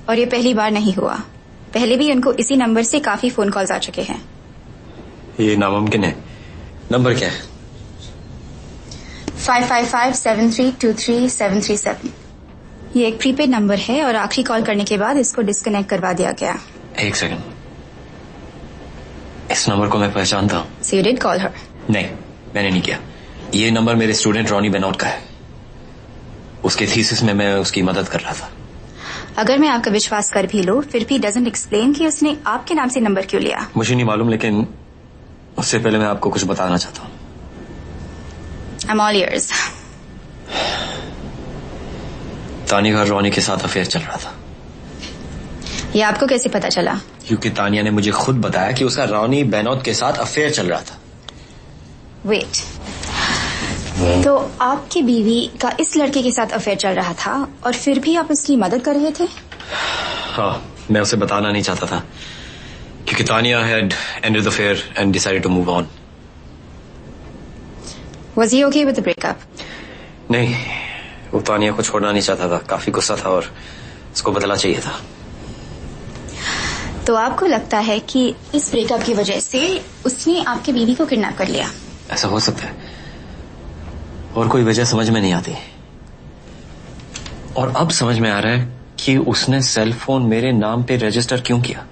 और ये पहली बार नहीं हुआ। पहले भी उनको इसी नंबर से काफी फोन कॉल्स आ चुके हैं। ये नामुमकिन है। नंबर क्या है? 5557323737। ये एक प्रीपेड नंबर है और आखिरी कॉल करने के बाद इसको डिस्कनेक्ट करवा दिया गया। एक सेकंड, इस नंबर को मैं पहचानता हूँ। So you did call her? नहीं, मैंने नहीं किया। ये नंबर मेरे स्टूडेंट रॉनी बेनॉट का है। उसके थीसिस में मैं उसकी मदद कर रहा था। अगर मैं आपका विश्वास कर भी लूं, फिर भी डजंट एक्सप्लेन कि उसने आपके नाम से नंबर क्यों लिया। मुझे नहीं मालूम, लेकिन उससे पहले मैं आपको कुछ बताना चाहता हूँ। I'm all ears. तानिया का रॉनी के साथ अफेयर चल रहा था। ये आपको कैसे पता चला? क्योंकि तानिया ने मुझे खुद बताया कि उसका रॉनी बेनॉट के साथ अफेयर चल रहा था। वेट, तो आपकी बीवी का इस लड़के के साथ अफेयर चल रहा था और फिर भी आप उसकी मदद कर रहे थे? हाँ, मैं उसे बताना नहीं चाहता था क्योंकि Tania had ended the affair and decided to move on. Was he okay with the breakup? नहीं, वो तानिया को छोड़ना नहीं चाहता था। काफी गुस्सा था और उसको बदला चाहिए था। तो आपको लगता है कि इस ब्रेकअप की वजह से उसने आपकी बीवी को किडनैप कर लिया? ऐसा हो सकता है, और कोई वजह समझ में नहीं आती। और अब समझ में आ रहा है कि उसने सेल फोन मेरे नाम पे रजिस्टर क्यों किया।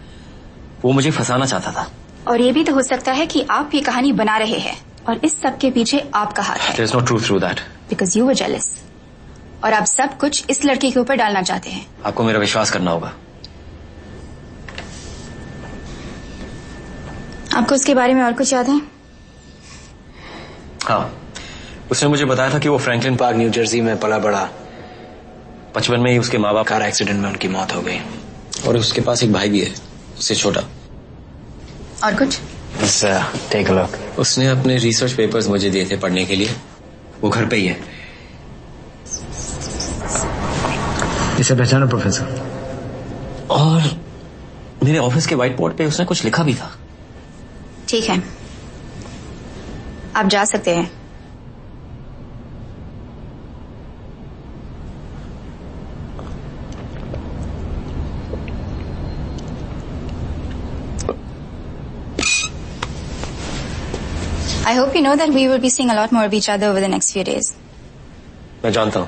वो मुझे फंसाना चाहता था। और ये भी तो हो सकता है कि आप ये कहानी बना रहे हैं और इस सब के पीछे आपका हाथ है। There's no truth through that. Because you were jealous. और आप सब कुछ इस लड़के के ऊपर डालना चाहते हैं। आपको मेरा विश्वास करना होगा। आपको उसके बारे में और कुछ याद है? हाँ, उसने मुझे बताया था कि वो फ्रैंकलिन पार्क न्यू जर्सी में पला बड़ा, बचपन में ही उसके माँ बाप कार एक्सीडेंट में उनकी मौत हो गई। और उसके पास एक भाई भी है, उससे छोटा। और कुछ? Take a look. उसने अपने रिसर्च पेपर्स मुझे दिए थे पढ़ने के लिए, वो घर पे ही है। इसे पहचानो प्रोफेसर? और मेरे ऑफिस के व्हाइट बोर्ड पे उसने कुछ लिखा भी था। ठीक है, आप जा सकते हैं। I hope you know that we will be seeing a lot more of each other over the next few days. मैं जानता हूँ।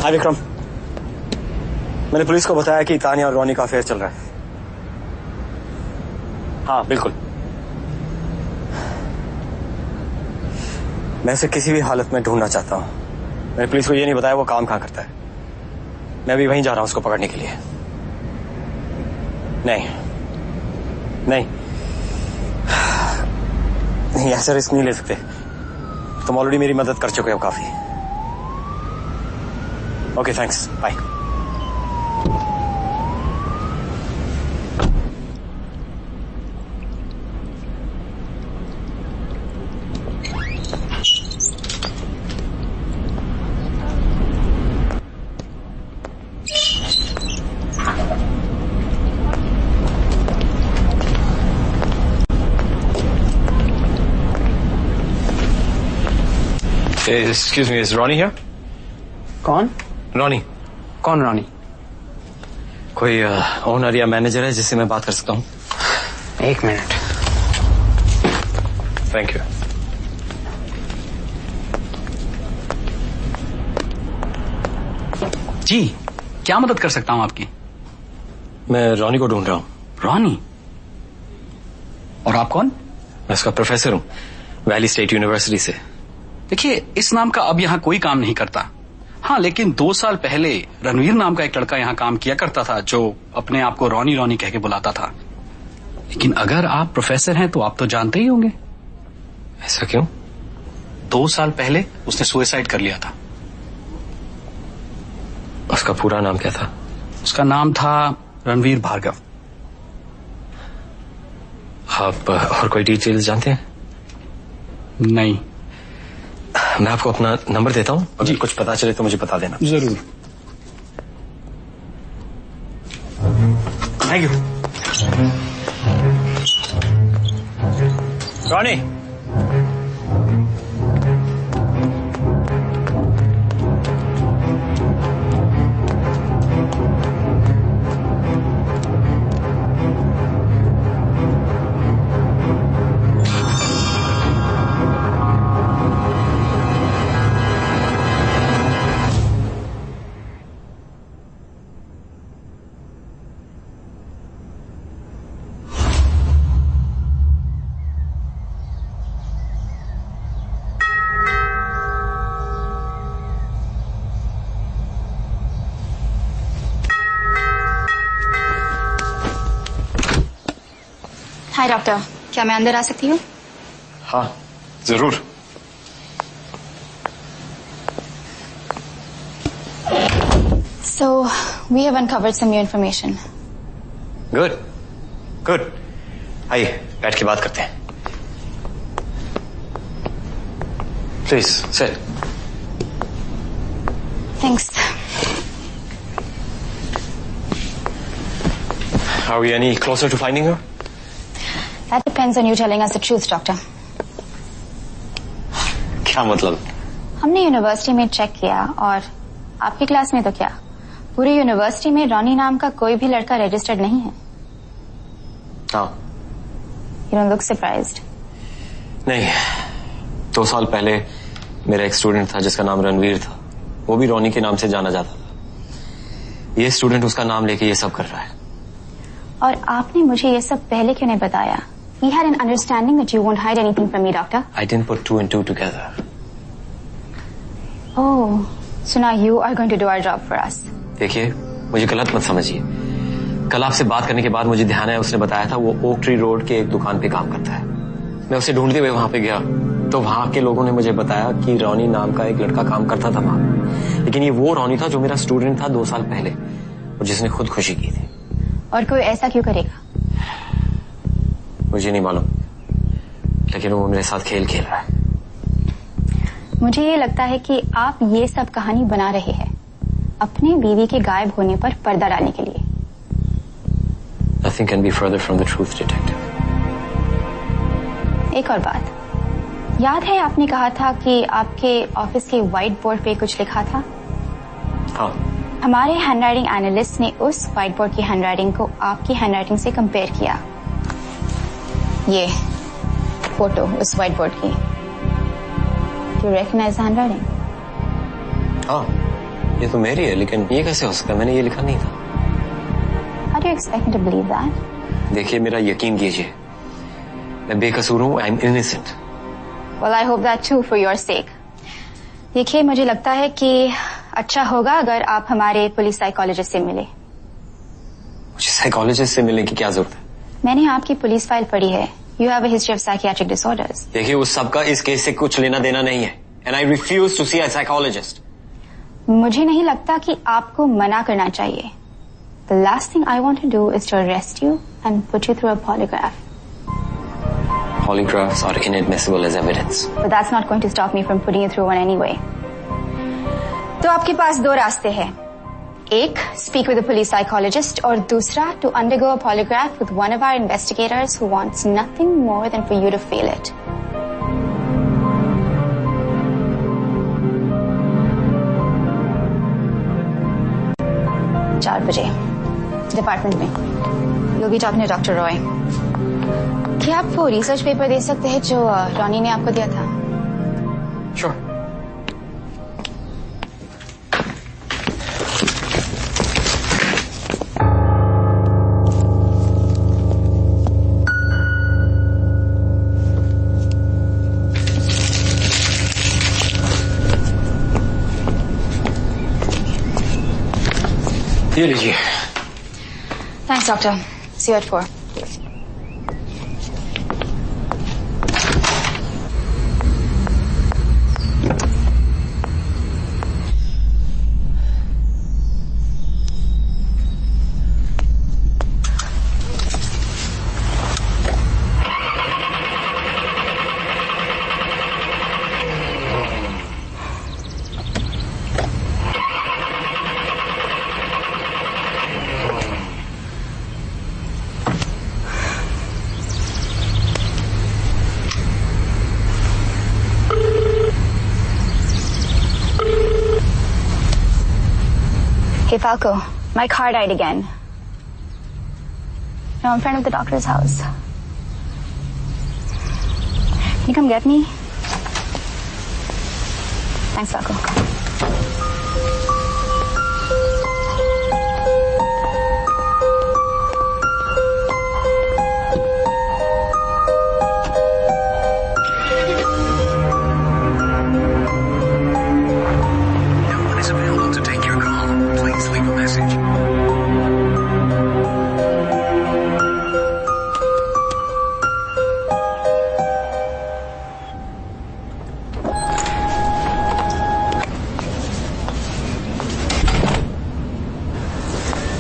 हाय विक्रम, मैंने पुलिस को बताया कि तानिया और रोनी का अफेयर चल रहा है। हाँ बिल्कुल, मैं इसे किसी भी हालत में ढूंढना चाहता हूँ। मैंने पुलिस को ये नहीं बताया वो काम कहाँ करता है। मैं भी वहीं जा रहा हूँ उसको पकड़ने के लिए। नहीं नहीं नहीं, ऐसा रिस्क नहीं ले सकते। तुम ऑलरेडी मेरी मदद कर चुके हो काफी। Okay thanks, bye. Excuse me, is Ronnie here? कौन? Ronnie. कौन रॉनी? कोई ओनर या मैनेजर है जिससे मैं बात कर सकता हूँ? एक मिनट। Thank you. जी, क्या मदद कर सकता हूँ आपकी? मैं रॉनी को ढूंढ रहा हूँ। रॉनी? और आप कौन? मैं उसका प्रोफेसर हूँ, वैली स्टेट यूनिवर्सिटी से। देखिए, इस नाम का अब यहाँ कोई काम नहीं करता। हाँ, लेकिन 2 साल पहले रणवीर नाम का एक लड़का यहाँ काम किया करता था जो अपने आप को रॉनी रॉनी कह के बुलाता था। लेकिन अगर आप प्रोफेसर हैं तो आप तो जानते ही होंगे। ऐसा क्यों? 2 साल पहले उसने सुसाइड कर लिया था। उसका पूरा नाम क्या था? उसका नाम था रणवीर भार्गव। आप और कोई डिटेल्स जानते हैं? नहीं। मैं आपको अपना नंबर देता हूँ, अगर कुछ पता चले तो मुझे बता देना। जरूर। Thank you. Ronnie, hi doctor, क्या मैं अंदर आ सकती हूँ? हाँ जरूर। So we have uncovered some new information. Good good, आइए बैठ के बात करते हैं। Please sit. Thanks. Are we any closer to finding her? That depends on you telling us the truth, doctor. क्या मतलब? हमने यूनिवर्सिटी में चेक किया और आपकी क्लास में तो क्या, पूरी यूनिवर्सिटी में रॉनी नाम का कोई भी लड़का रजिस्टर्ड नहीं है। हाँ। You don't look surprised. नहीं, 2 साल पहले मेरा एक स्टूडेंट था जिसका नाम रणवीर था, वो भी रॉनी के नाम से जाना जाता था। ये स्टूडेंट उसका नाम लेके ये सब कर रहा है। और आपने मुझे ये सब पहले क्यों नहीं बताया? We had an understanding that you won't hide anything from me, doctor. I didn't put 2 and 2 together. Oh, so now you are going to do our job for us. देखिए, मुझे गलत मत समझिए। कल आपसे बात करने के बाद मुझे ध्यान आया, उसने बताया था वो ओक ट्री रोड के एक दुकान पे काम करता है। मैं उसे ढूंढते हुए वहां पे गया तो वहां के लोगों ने मुझे बताया कि रॉनी नाम का एक लड़का काम करता था वहां, लेकिन ये वो रॉनी था जो मेरा स्टूडेंट था 2 साल पहले और जिसने खुदकुशी की थी। और कोई ऐसा क्यों करेगा? मुझे नहीं मालूम, लेकिन वो मेरे साथ खेल खेल रहा है। मुझे ये लगता है कि आप ये सब कहानी बना रहे हैं अपने बीवी के गायब होने पर पर्दा डालने के लिए। Nothing can be further from the truth, detective. एक और बात, याद है आपने कहा था कि आपके ऑफिस के व्हाइट बोर्ड पे कुछ लिखा था? हाँ। हमारे हैंडराइटिंग एनालिस्ट ने उस व्हाइट बोर्ड की हैंडराइटिंग को आपकी हैंडराइटिंग से कंपेयर किया। ये फोटो उस व्हाइट बोर्ड की, यू रिकॉग्नाइज द हैंडराइटिंग? हाँ, ये तो मेरी है, लेकिन ये कैसे हो सकता है? मैंने ये लिखा नहीं था। How do you expect me to believe that? देखिए, मेरा यकीन कीजिए, मैं बेकसूर हूँ। I am innocent. Well, I hope that too for your sake. देखिए, मुझे लगता है कि अच्छा होगा अगर आप हमारे पुलिस साइकोलॉजिस्ट से मिले। मुझे साइकोलॉजिस्ट से मिलने की क्या जरूरत है? मैंने आपकी पुलिस फाइल पढ़ी है। You have a history of psychiatric disorders. देखिए, उस सब का इस केस से कुछ लेना देना नहीं है। And I refuse to see a psychologist. मुझे नहीं लगता कि आपको मना करना चाहिए। The last thing I want to do is to arrest you and put you through a polygraph. Polygraphs are inadmissible as evidence. But that's not going to stop me from putting you through one anyway. तो आपके पास 2 रास्ते हैं। एक, speak with a police psychologist, और दूसरा, to undergo a polygraph with one of our investigators who wants nothing more than for you to fail it. चार बजे department में। You'll be talking to Dr. Roy. क्या आप वो research paper दे सकते हैं जो रॉनी ने आपको दिया था? Sure. ये लीजिए। Thanks, doctor. See you at 4. Hey, Falco, my car died again. Now I'm in front of the doctor's house. Can you come get me? Thanks, Falco.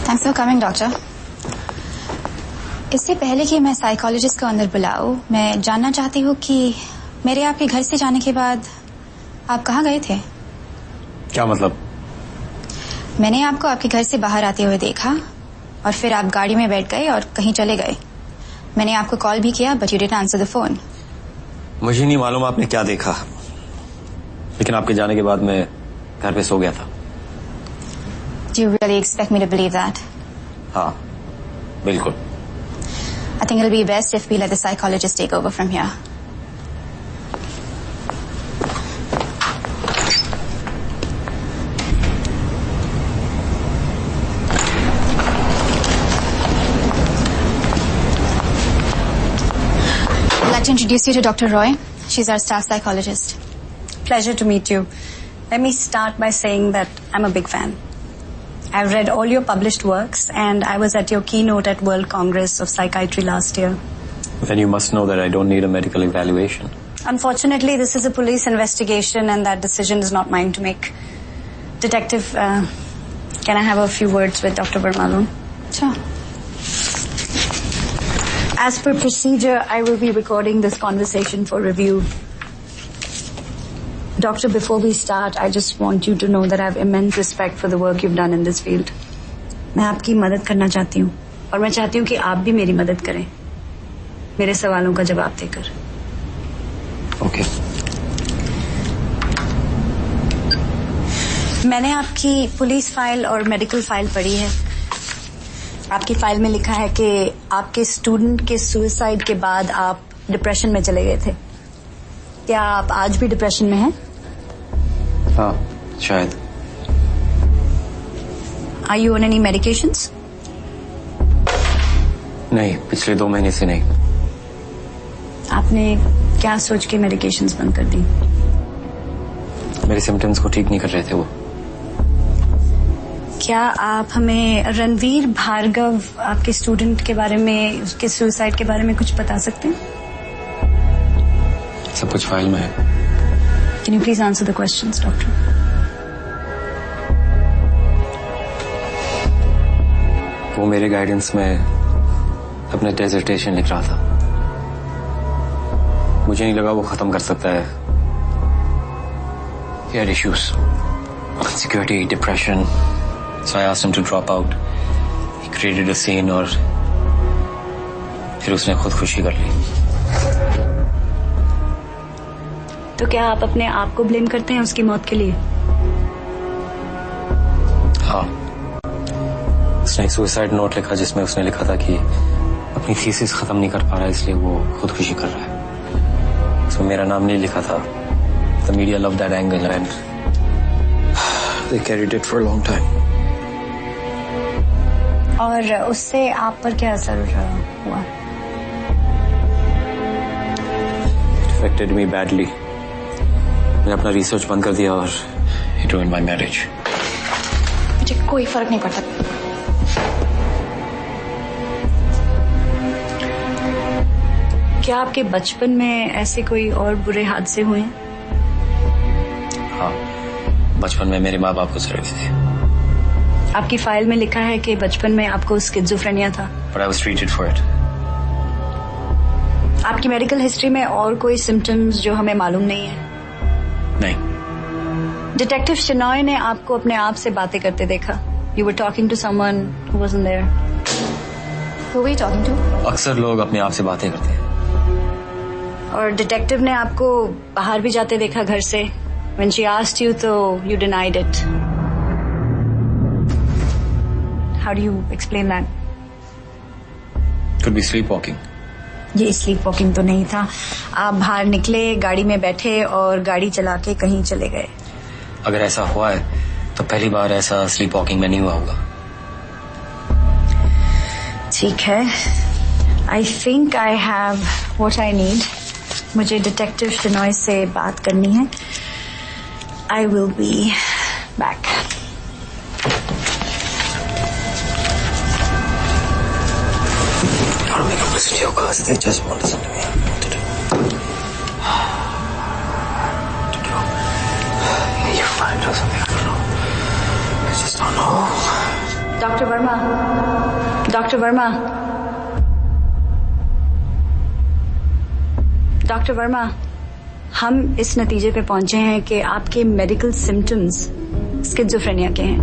Thanks for coming, doctor. इससे पहले कि मैं psychologist को अंदर बुलाऊं, मैं जानना चाहती हूँ कि मेरे आपके घर से जाने के बाद आप कहाँ गए थे? क्या मतलब? मैंने आपको आपके घर से बाहर आते हुए देखा और फिर आप गाड़ी में बैठ गए और कहीं चले गए। मैंने आपको कॉल भी किया, but you didn't answer the phone. मुझे नहीं मालूम आपने क्या देखा, लेकिन आपके जाने के बाद मैं घर पे सो गया था। Do you really expect me to believe that? हाँ, बिल्कुल। I think it'll be best if we let the psychologist take over from here. I'd like to introduce you to Dr. Roy. She's our staff psychologist. Pleasure to meet you. Let me start by saying that I'm a big fan. I've read all your published works and I was at your keynote at World Congress of Psychiatry last year. Then you must know that I don't need a medical evaluation. Unfortunately, this is a police investigation and that decision is not mine to make. Detective, can I have a few words with Dr. Verma? Sure. As per procedure, I will be recording this conversation for review. Doctor, before we start, I just want you to know that I have immense respect for the work you've done in this field. मैं आपकी मदद करना चाहती हूँ और मैं चाहती हूँ कि आप भी मेरी मदद करें मेरे सवालों का जवाब देकर. Okay. मैंने आपकी पुलिस फाइल और मेडिकल फाइल पढ़ी है. आपकी फाइल में लिखा है कि आपके स्टूडेंट के सुसाइड के बाद आप डिप्रेशन में चले गए थे. क्या आप आज भी डिप्रेशन में हैं? हाँ, शायद. Are you on any medications? नहीं, पिछले 2 महीने से नहीं. आपने क्या सोच के मेडिकेशंस बंद कर दी? मेरे सिम्टम्स को ठीक नहीं कर रहे थे वो. क्या आप हमें रणवीर भार्गव आपके स्टूडेंट के बारे में उसके सुसाइड के बारे में कुछ बता सकते हैं? सब कुछ फाइल में है. Can you please answer the questions, doctor? वो मेरे गाइडेंस में अपने डिसर्टेशन लिख रहा था. मुझे नहीं लगा वो खत्म कर सकता है. He had issues, insecurity, depression. So I asked him to drop out. He created a scene और फिर उसने खुदकुशी कर ली. तो क्या आप अपने आप को ब्लेम करते हैं उसकी मौत के लिए? हाँ. उसने एक सुसाइड नोट लिखा जिसमें उसने लिखा था कि अपनी थीसिस खत्म नहीं कर पा रहा इसलिए वो खुदकुशी कर रहा है. उसमें मेरा नाम नहीं लिखा था. The media loved that angle and they carried it for a long time. और उससे आप पर क्या असर हुआ? It affected me badly. मैंने अपना रिसर्च बंद कर दिया और it ruined my marriage. मुझे कोई फर्क नहीं पड़ता. क्या आपके बचपन में ऐसे कोई और बुरे हादसे हुए हैं? हाँ, बचपन में मेरे माँ बाप गुजर गए थे. आपकी फाइल में लिखा है कि बचपन में आपको स्किज़ोफ्रेनिया था. But I was treated for it. आपकी मेडिकल हिस्ट्री में और कोई सिम्टम्स जो हमें मालूम नहीं है? नहीं. डिटेक्टिव शिनॉय ने आपको अपने आप से बातें करते देखा. You were talking to someone who wasn't there. Who were you talking to? अक्सर लोग अपने आप से बातें करते हैं. और डिटेक्टिव ने आपको बाहर भी जाते देखा घर से. When she asked you, so you denied it. How do you explain that? Could be sleepwalking. ये स्लीपवॉकिंग तो नहीं था. आप बाहर निकले, गाड़ी में बैठे और गाड़ी चला के कहीं चले गए. अगर ऐसा हुआ है तो पहली बार ऐसा स्लीपवॉकिंग में नहीं हुआ होगा. ठीक है. I think I have what I need. मुझे डिटेक्टिव शिनॉय से बात करनी है. I will be back. Don't make them listen to you because they just won't listen to me. What to do? What to do? Yeah, you're fine. Do something. I don't know. I just don't know. Dr. Verma. Dr. Verma. Dr. Verma. हम इस नतीजे पे पहुंचे हैं कि आपके medical symptoms schizophrenia के हैं.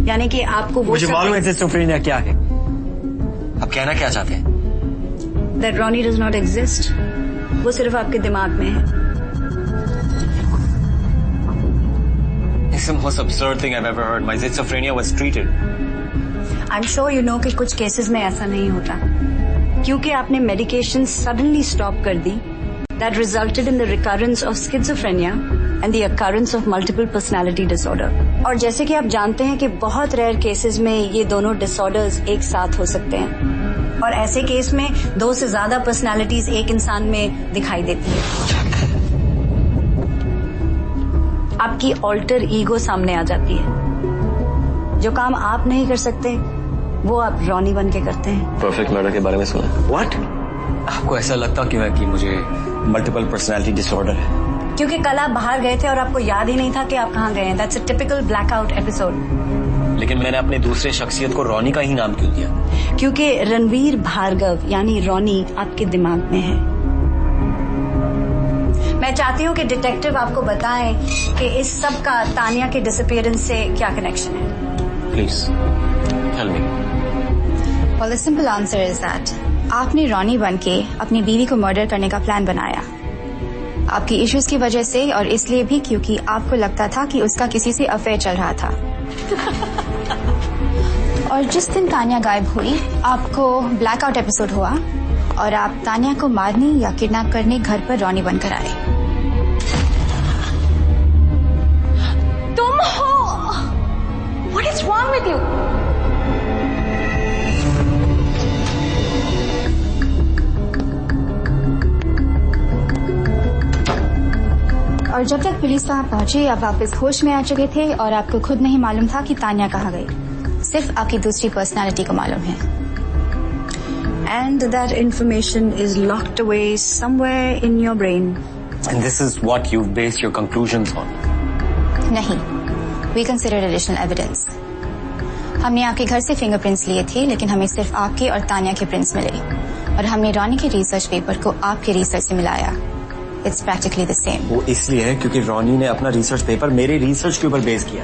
यानी कि आपको वो मुझे मालूम है स्किज़ोफ्रेनिया क्या है. आप कहना क्या चाहते हैं? That Ronnie does not exist. वो सिर्फ आपके दिमाग में है. It's the most absurd thing I've ever heard. My schizophrenia was treated. I'm sure you know कि कुछ केसेस में ऐसा नहीं होता. क्योंकि आपने मेडिकेशन सडनली स्टॉप कर दी. That resulted in the recurrence of schizophrenia and the occurrence of multiple personality disorder. और जैसे कि आप जानते हैं कि बहुत रेयर केसेस में ये दोनों डिसऑर्डर्स एक साथ हो सकते हैं. और ऐसे केस में 2 से ज्यादा पर्सनालिटीज एक इंसान में दिखाई देती है. आपकी ऑल्टर ईगो सामने आ जाती है. जो काम आप नहीं कर सकते वो आप रॉनी बन के करते हैं। परफेक्ट मर्डर के बारे में सुना? व्हाट? आपको ऐसा लगता क्यों है कि मुझे मल्टीपल पर्सनालिटी डिसऑर्डर है? क्योंकि कल आप बाहर गए थे और आपको याद ही नहीं था कि आप कहाँ गए हैं। That's a typical blackout episode. लेकिन मैंने अपने दूसरे शख्सियत को रॉनी का ही नाम क्यों दिया? क्योंकि रणवीर भार्गव यानी रॉनी आपके दिमाग में है। मैं चाहती हूँ कि डिटेक्टिव आपको बताएं कि इस सब का तानिया के डिसअपीयरेंस से क्या कनेक्शन है। Please tell me. Well, the simple answer is that आपने रॉनी बन के अपनी बीवी को मर्डर करने का प्लान बनाया, आपकी इश्यूज की वजह से, और इसलिए भी क्योंकि आपको लगता था कि उसका किसी से अफेयर चल रहा था। और जिस दिन तानिया गायब हुई आपको ब्लैकआउट एपिसोड हुआ और आप तानिया को मारने या किडनैप करने घर पर रॉनी बनकर आए। तुम हो? What is wrong with you? और जब तक पुलिस वहां पहुंची आप वापस होश में आ चुके थे और आपको खुद नहीं मालूम था कि तानिया कहाँ गई। सिर्फ आपकी दूसरी पर्सनालिटी को मालूम है। And that information is locked away somewhere in your brain. And this is what you've based your conclusions on? नहीं, we considered additional evidence. हमने आपके घर से फिंगरप्रिंट्स लिए थे, लेकिन हमें सिर्फ आपके और तानिया के प्रिंट्स मिले, और हमने रॉनी के रिसर्च पेपर को आपके रिसर्च से मिलाया। It's practically the same. वो इसलिए है क्योंकि रॉनी ने अपना रिसर्च पेपर मेरे रिसर्च के ऊपर बेस किया।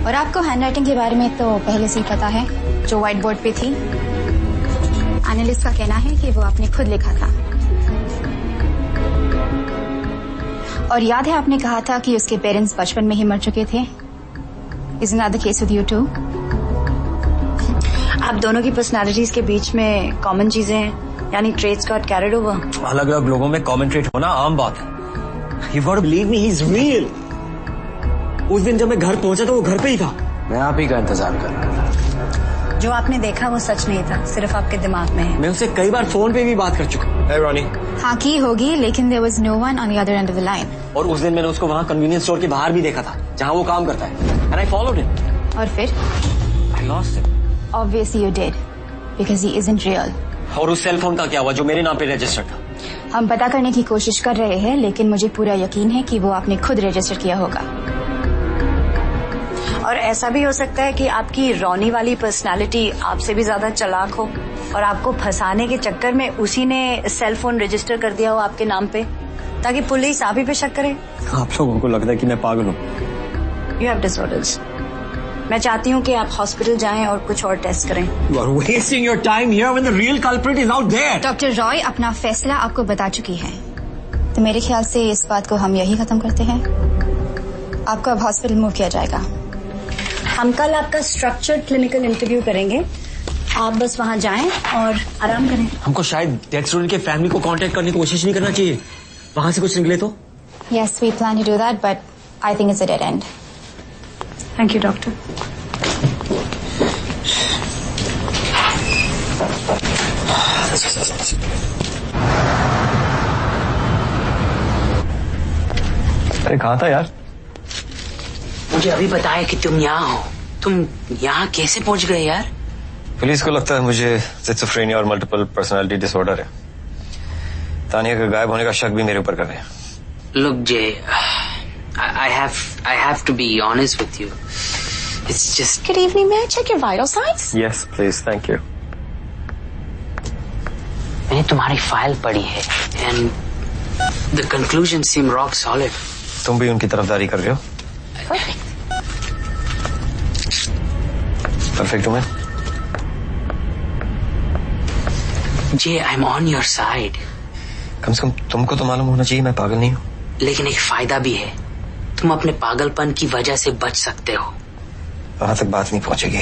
और आपको हैंडराइटिंग के बारे में तो पहले से ही पता है, जो व्हाइट बोर्ड पे थी। एनालिस्ट का कहना है कि वो आपने खुद लिखा था। और याद है आपने कहा था कि उसके पेरेंट्स बचपन में ही मर चुके थे। Isn't that the case with you too? आप दोनों की पर्सनालिटीज के बीच में कॉमन चीजें हैं, यानी ट्रेट्स गॉट कैरिड ओवर। अलग अलग लोगों में कॉमन ट्रेट होना आम बात है। You've got to believe me, he's real. उस दिन जब मैं घर पहुंचा तो वो घर पे ही था। मैं आप ही का इंतजार कर रहा था। जो आपने देखा वो सच नहीं था, सिर्फ आपके दिमाग में है। मैं उससे कई बार फोन पे भी बात कर चुका हूँ। Hey, Ronnie. हाँ की होगी, लेकिन there was no one on the other end of the line. और उस दिन मैंने उसको वहाँ कन्वीनियंस स्टोर के बाहर भी देखा था, जहाँ वो काम करता है। And I followed him. और फिर? I lost him. Obviously you did, because he isn't real. और उस सेल फोन का क्या हुआ जो मेरे नाम पे रजिस्टर था? हम पता करने की कोशिश कर रहे हैं, लेकिन मुझे पूरा यकीन है कि वो आपने खुद रजिस्टर किया होगा। और ऐसा भी हो सकता है कि आपकी रॉनी वाली पर्सनालिटी आपसे भी ज्यादा चालाक हो और आपको फंसाने के चक्कर में उसी ने सेल फोन रजिस्टर कर दिया हो आपके नाम पे, ताकि पुलिस आप ही पे शक करे। आप लोगों को लगता है कि मैं पागल हूँ। You have disorders. मैं चाहती हूँ कि आप हॉस्पिटल जाएं और कुछ और टेस्ट करें। You are wasting your time here when the real culprit is out there. Doctor Roy अपना फैसला आपको बता चुकी है, तो मेरे ख्याल से इस बात को हम यही खत्म करते हैं। आपको अब हॉस्पिटल मूव किया जाएगा। हम कल आपका स्ट्रक्चर्ड क्लिनिकल इंटरव्यू करेंगे, आप बस वहाँ जाएं और आराम करें। हमको शायद डेथ स्टूडेंट के फैमिली को कांटेक्ट करने की कोशिश नहीं करना चाहिए, वहाँ से कुछ निकले तो। Yes, we plan to do that, but I think it's a dead end. Thank you, doctor. अरे कहाँ था यार? मुझे अभी बताया कि तुम यहाँ हो। तुम यहाँ कैसे पहुँच गए यार? पुलिस को लगता है मुझे स्किज़ोफ्रेनिया और मल्टीपल पर्सनालिटी डिसऑर्डर है। तानिया के गायब होने का शक भी मेरे ऊपर कर रहे हैं। Look, Jay, I have to be honest with you. It's just. Good evening, may I check your vital signs? Yes, please, thank you. मैंने तुम्हारी फाइल पढ़ी है, and the conclusions seem rock solid. तुम भी उनकी तरफदारी कर रहे हो? Perfect. Perfect, मैं? Jay, I'm on your side. कम से कम तुमको तो मालूम होना चाहिए मैं पागल नहीं हूँ। लेकिन एक फायदा भी है, तुम अपने पागलपन की वजह से बच सकते हो। वहां तक बात नहीं पहुंचेगी,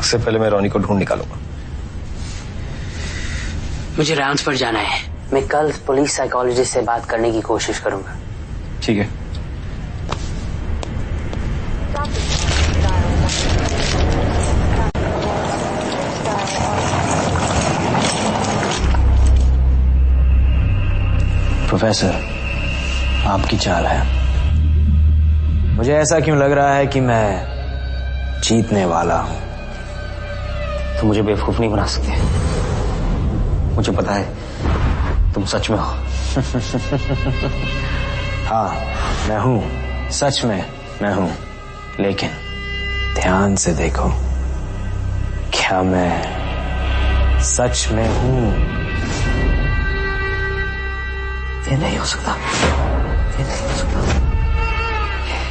उससे पहले मैं रॉनी को ढूंढ निकालूंगा। मुझे राउंड्स पर जाना है, मैं कल पुलिस साइकोलॉजिस्ट से बात करने की कोशिश करूंगा। ठीक है। प्रोफेसर, आपकी चाल है। मुझे ऐसा क्यों लग रहा है कि मैं जीतने वाला हूं। तुम मुझे बेवकूफ नहीं बना सकते। मुझे पता है तुम सच में हो। हाँ, मैं हूं, सच में मैं हूं, लेकिन ध्यान से देखो, क्या मैं सच में हूं? ये नहीं हो सकता, ये नहीं हो सकता,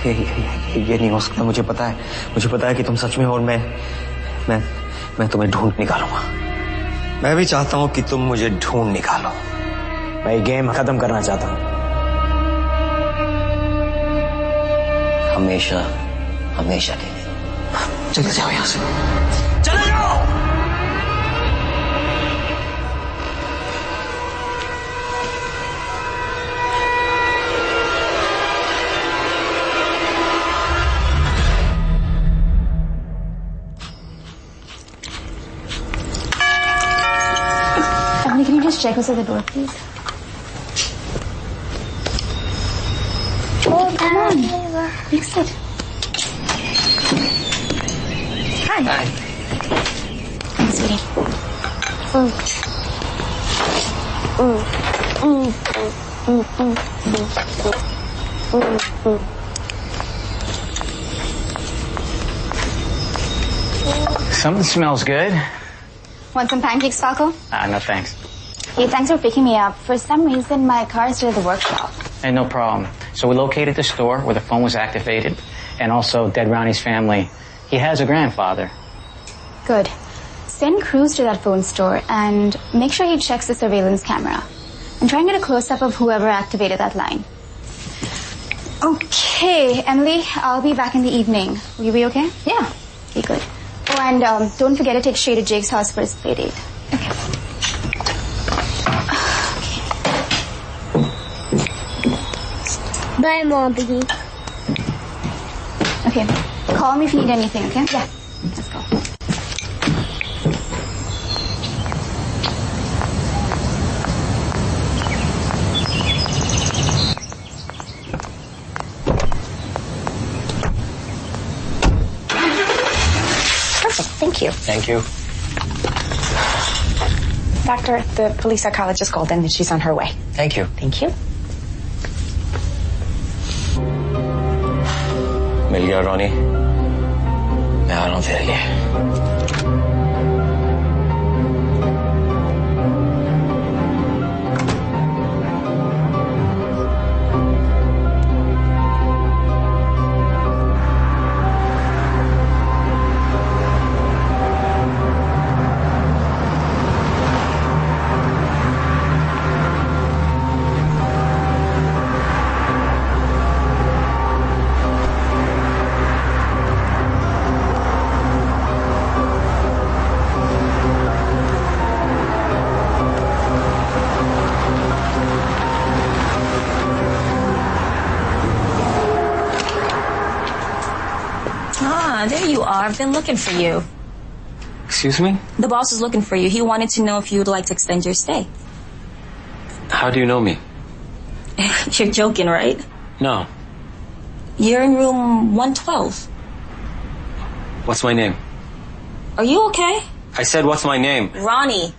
ये नहीं हो सकता। मुझे पता है कि तुम सच में हो, और मैं तुम्हें ढूंढ निकालूंगा। मैं भी चाहता हूं कि तुम मुझे ढूंढ निकालो। मैं ये गेम खत्म करना चाहता हूं, हमेशा हमेशा के लिए। चले जाओ यहां से, चले जाओ। Can you just check us at the door, please? Oh, come on. Please sit. Hi. Hi. Thanks, sweetie. Something smells good. Want some pancakes, Paco? No thanks. Hey, thanks for picking me up. For some reason, my car is still at the workshop. Hey, no problem. So we located the store where the phone was activated, and also Dead Ronnie's family. He has a grandfather. Good. Send crews to that phone store and make sure he checks the surveillance camera. And try and get a close-up of whoever activated that line. Okay, Emily, I'll be back in the evening. Will you be okay? Yeah. Okay, good. Oh, and don't forget to take Shay to Jake's house for his play date. Okay. Bye, Mommy. Okay. Call me if you need anything, okay? Yeah. Let's go. Perfect. Thank you. Thank you. Doctor, the police psychologist called in and she's on her way. Thank you. Thank you. मिल गया Ronnie, मैं आ रहा हूं तेरे लिए। There you are. I've been looking for you. Excuse me? The boss is looking for you. He wanted to know if you would like to extend your stay. How do you know me? You're joking, right? No. You're in room 112. What's my name? Are you okay? I said, what's my name? Ronnie.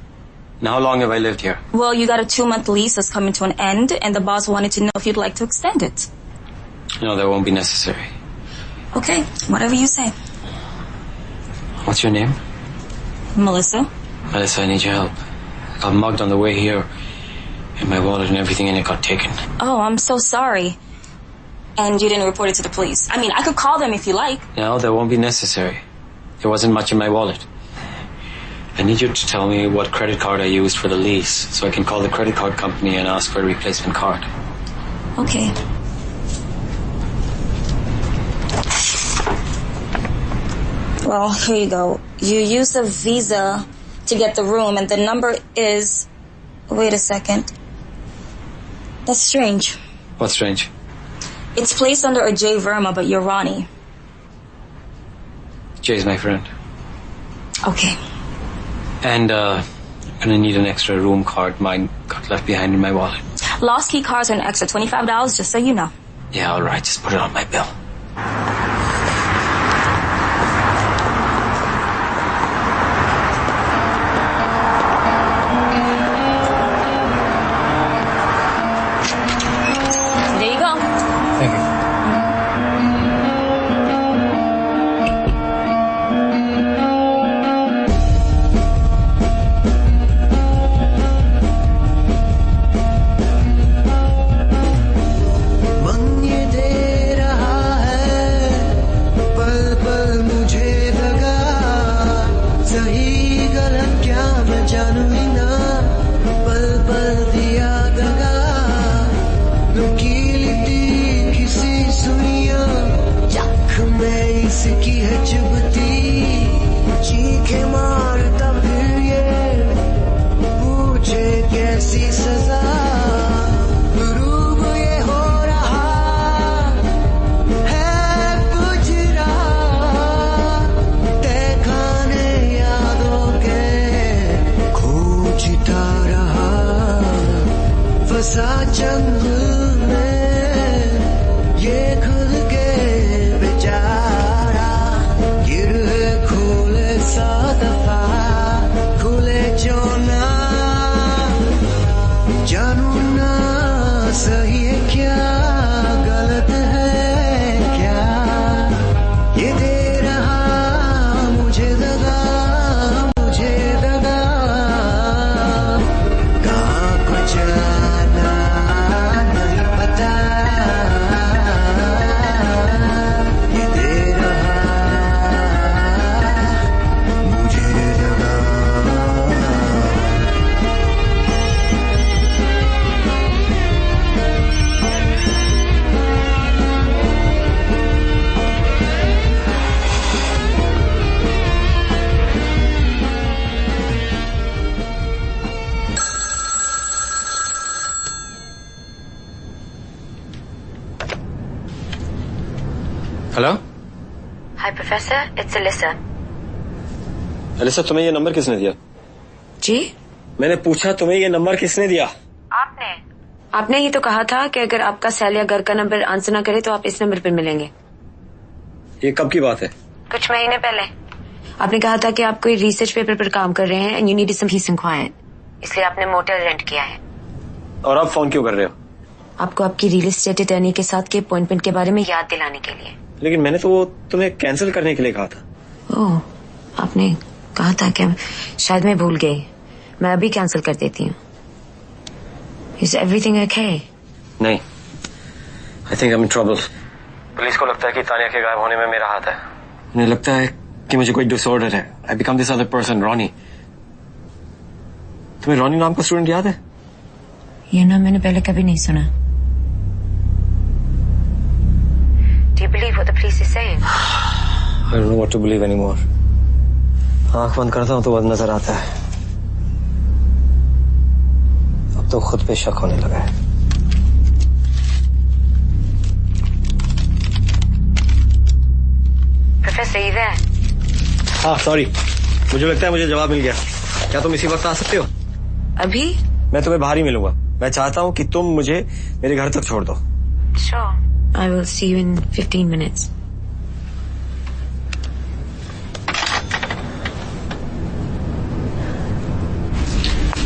Now, how long have I lived here? Well, you got a 2-month lease that's coming to an end, and the boss wanted to know if you'd like to extend it. No, that won't be necessary. Okay, whatever you say. What's your name? Melissa. Melissa, I need your help. I got mugged on the way here, and my wallet and everything in it got taken. Oh, I'm so sorry. And you didn't report it to the police. I mean, I could call them if you like. No, that won't be necessary. There wasn't much in my wallet. I need you to tell me what credit card I used for the lease, so I can call the credit card company and ask for a replacement card. Okay. Well, here you go. You used a Visa to get the room, and the number is... Wait a second. That's strange. What's strange? It's placed under a J. Verma, but you're Ronnie. Jay's my friend. Okay. And, I'm gonna need an extra room card. Mine got left behind in my wallet. Lost key cards are an extra $25, just so you know. Yeah, alright. Just put it on my bill. सा चंद में ये खुद के बेचारा गिरे खोले सा दफा खुले चोना जानू ना सही है क्या गलत है क्या ये दे रहा मुझे दगा कहाँ को जाना नहीं पता ये दे रहा मुझे दगा hello Hi, Professor. It's Alyssa. Alisa, तुम्हें ये नंबर किसने दिया? जी? मैंने पूछा तुम्हें ये नंबर किसने दिया? आपने ही तो कहा था कि अगर आपका सेल या घर का नंबर आंसर ना करे तो आप इस नंबर पर मिलेंगे। ये कब की बात है? कुछ महीने पहले। आपने कहा था कि आप कोई रिसर्च पेपर पर काम कर रहे हैं and you need some peace and quiet, इसलिए आपने मोटेल रेंट किया है। और आप फोन क्यों कर रहे हो? आपको आपकी रियल एस्टेट अटर्नी के साथ के अपॉइंटमेंट के बारे में याद दिलाने के लिए। लेकिन मैंने तो वो तुम्हें कैंसिल करने के लिए कहा था। ओह, आपने कहा था कि शायद मैं भूल गई। मैं अभी कैंसिल कर देती हूँ। Is everything okay? नहीं, I think I'm in trouble. Police को लगता है कि तानिया के गायब होने में मेरा हाथ है। मुझे लगता है कि मुझे कोई डिसऑर्डर है। I become this other person, Ronnie. तुम्हें रॉनी नाम का स्टूडेंट याद है? ये नाम मैंने पहले कभी नहीं सुना। Do you believe what the police is saying? I don't know what to believe anymore. आंख बंद करता हूँ तो बस नजर आता है। अब तो खुद पे शक होने लगा है। Professor, are you there? हाँ, सॉरी। मुझे लगता है मुझे जवाब मिल गया। क्या तुम इसी वक्त आ सकते हो? अभी? मैं तुम्हें बाहर ही मिलूंगा। मैं चाहता हूँ कि तुम मुझे मेरे घर तक छोड़ दो। Sure. I will see you in 15 minutes.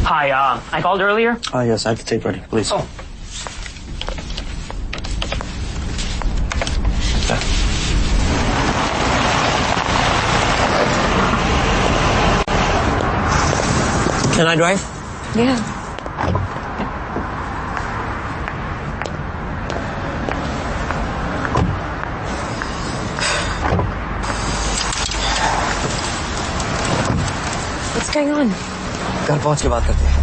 Hi, I called earlier. Yes, I have to take ready, please. Oh. Can I drive? Yeah. What's going on? घर पहुंच के बात करते हैं।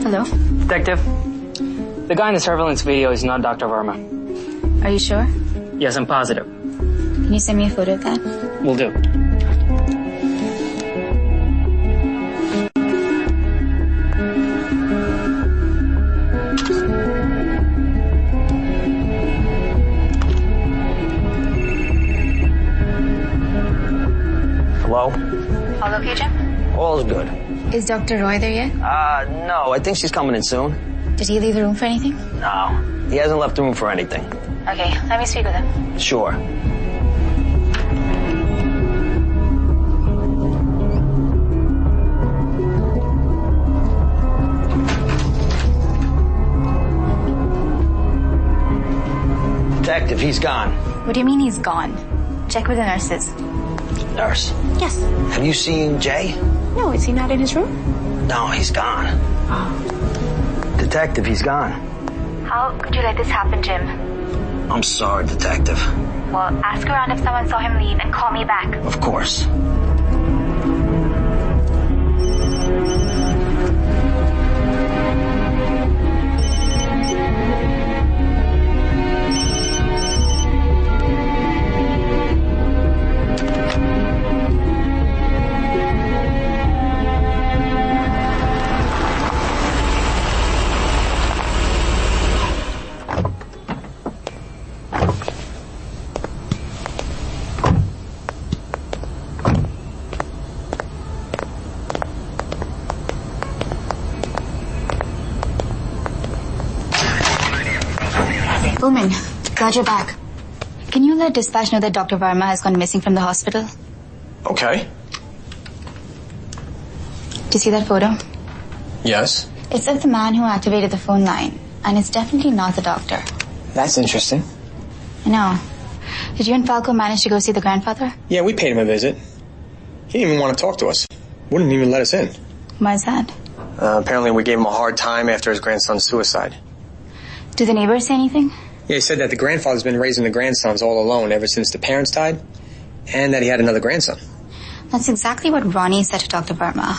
Hello? Detective, the guy in the surveillance video is not Dr. Verma. Are you sure? Yes, I'm positive. Can you send me a photo of that? Will do. Hello? All okay, Jim? All's good. Is Dr. Roy there yet? No, I think she's coming in soon. Did he leave the room for anything? No, he hasn't left the room for anything. Okay, let me speak with him. Sure. Detective, he's gone. What do you mean he's gone? Check with the nurses. Nurse? Yes. Have you seen Jay? No, is he not in his room? No, he's gone. Detective, he's gone. How could you let this happen, Jim? I'm sorry, Detective. Well, ask around if someone saw him leave and call me back. Of course. Omen, glad you're back. Can you let dispatch know that Dr. Verma has gone missing from the hospital? Okay. Do you see that photo? Yes. It's of the man who activated the phone line, and it's definitely not the doctor. That's interesting. I know. Did you and Falco manage to go see the grandfather? Yeah, we paid him a visit. He didn't even want to talk to us. Wouldn't even let us in. Why is that? Apparently we gave him a hard time after his grandson's suicide. Do the neighbors say anything? Yeah, he said that the grandfather's been raising the grandsons all alone ever since the parents died, and that he had another grandson. That's exactly what Ronnie said to Dr. Verma.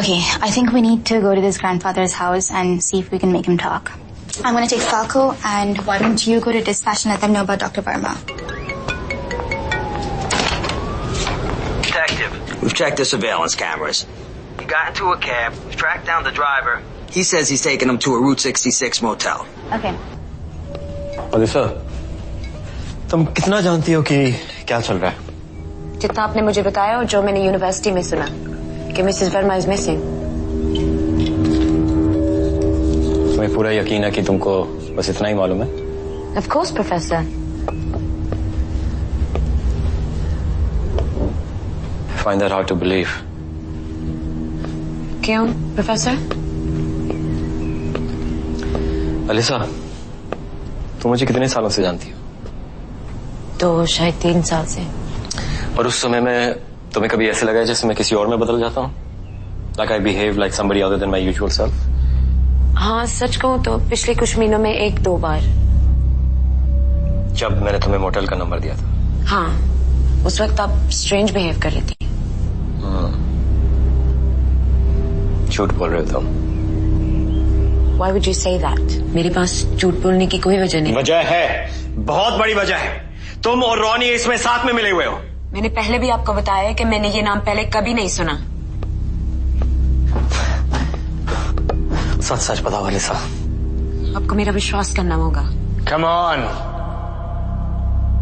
Okay, I think we need to go to this grandfather's house and see if we can make him talk. I'm going to take Falco, and why don't you go to dispatch and let them know about Dr. Verma? Detective, we've checked the surveillance cameras. He got into a cab, tracked down the driver. He says he's taking him to a Route 66 motel. Okay. Alyssa, तुम कितना जानती हो कि क्या चल रहा है? जितना आपने मुझे बताया और जो मैंने यूनिवर्सिटी में सुना कि मिसेस वर्मा इज मिसिंग। तुम्हें पूरा यकीन है कि तुमको बस इतना ही मालूम है? Of course, Professor. I find that hard to believe. क्यों, Professor? अलीसा, तुम मुझे कितने सालों से जानती हो? तो शायद 3 साल से। और उस समय में तुम्हें कभी ऐसे लगा जैसे मैं किसी और में बदल जाता हूँ? Like I behave like somebody other than my usual self? हाँ, सच कहूँ तो पिछले कुछ महीनों में 1-2 बार। जब मैंने तुम्हें मोटेल का नंबर दिया था? हाँ, उस वक्त आप स्ट्रेंज बिहेव कर रही थी। झूठ बोल रहे हो तुम। Why would you say that? मेरे पास झूठ बोलने की कोई वजह नहीं। वजह है, बहुत बड़ी वजह है। तुम और रॉनी इसमें साथ में मिले हुए हो। मैंने पहले भी आपको बताया कि मैंने ये नाम पहले कभी नहीं सुना। सच सच बताओ अलीसा। आपको मेरा विश्वास करना होगा। Come on.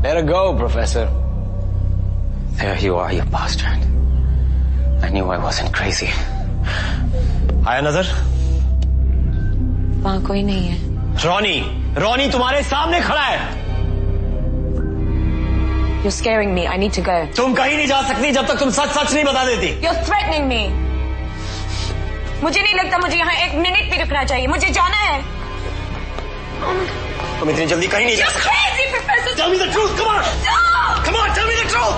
Let her go, Professor. There you are, you bastard. I knew I wasn't crazy. आया नजर? वहाँ कोई नहीं है। रॉनी, रॉनी तुम्हारे सामने खड़ा है। You're scaring me. I need to go. तुम कहीं नहीं जा सकती जब तक तुम सच सच नहीं बता देती। You're threatening me. मुझे नहीं लगता मुझे यहाँ 1 मिनट भी रुकना चाहिए। मुझे जाना है। तुम इतनी जल्दी कहीं नहीं जा सकती। You're crazy, Professor. Tell me the truth. Come on. No. Come on. Tell me the truth.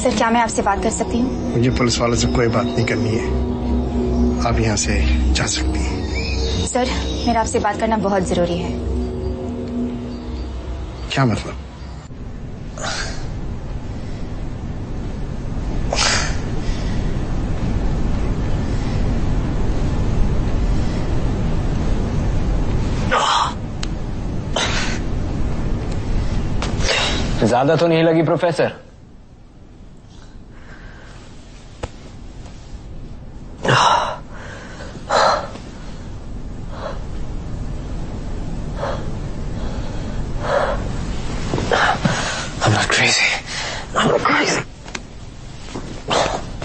Sir, क्या मैं आपसे बात कर सकती हूँ? मुझे पुलिस वालों से कोई बात नहीं करनी है। आप यहाँ से जा सकती हैं। सर, मेरा आपसे बात करना बहुत जरूरी है। क्या मतलब? ज्यादा तो नहीं लगी प्रोफेसर?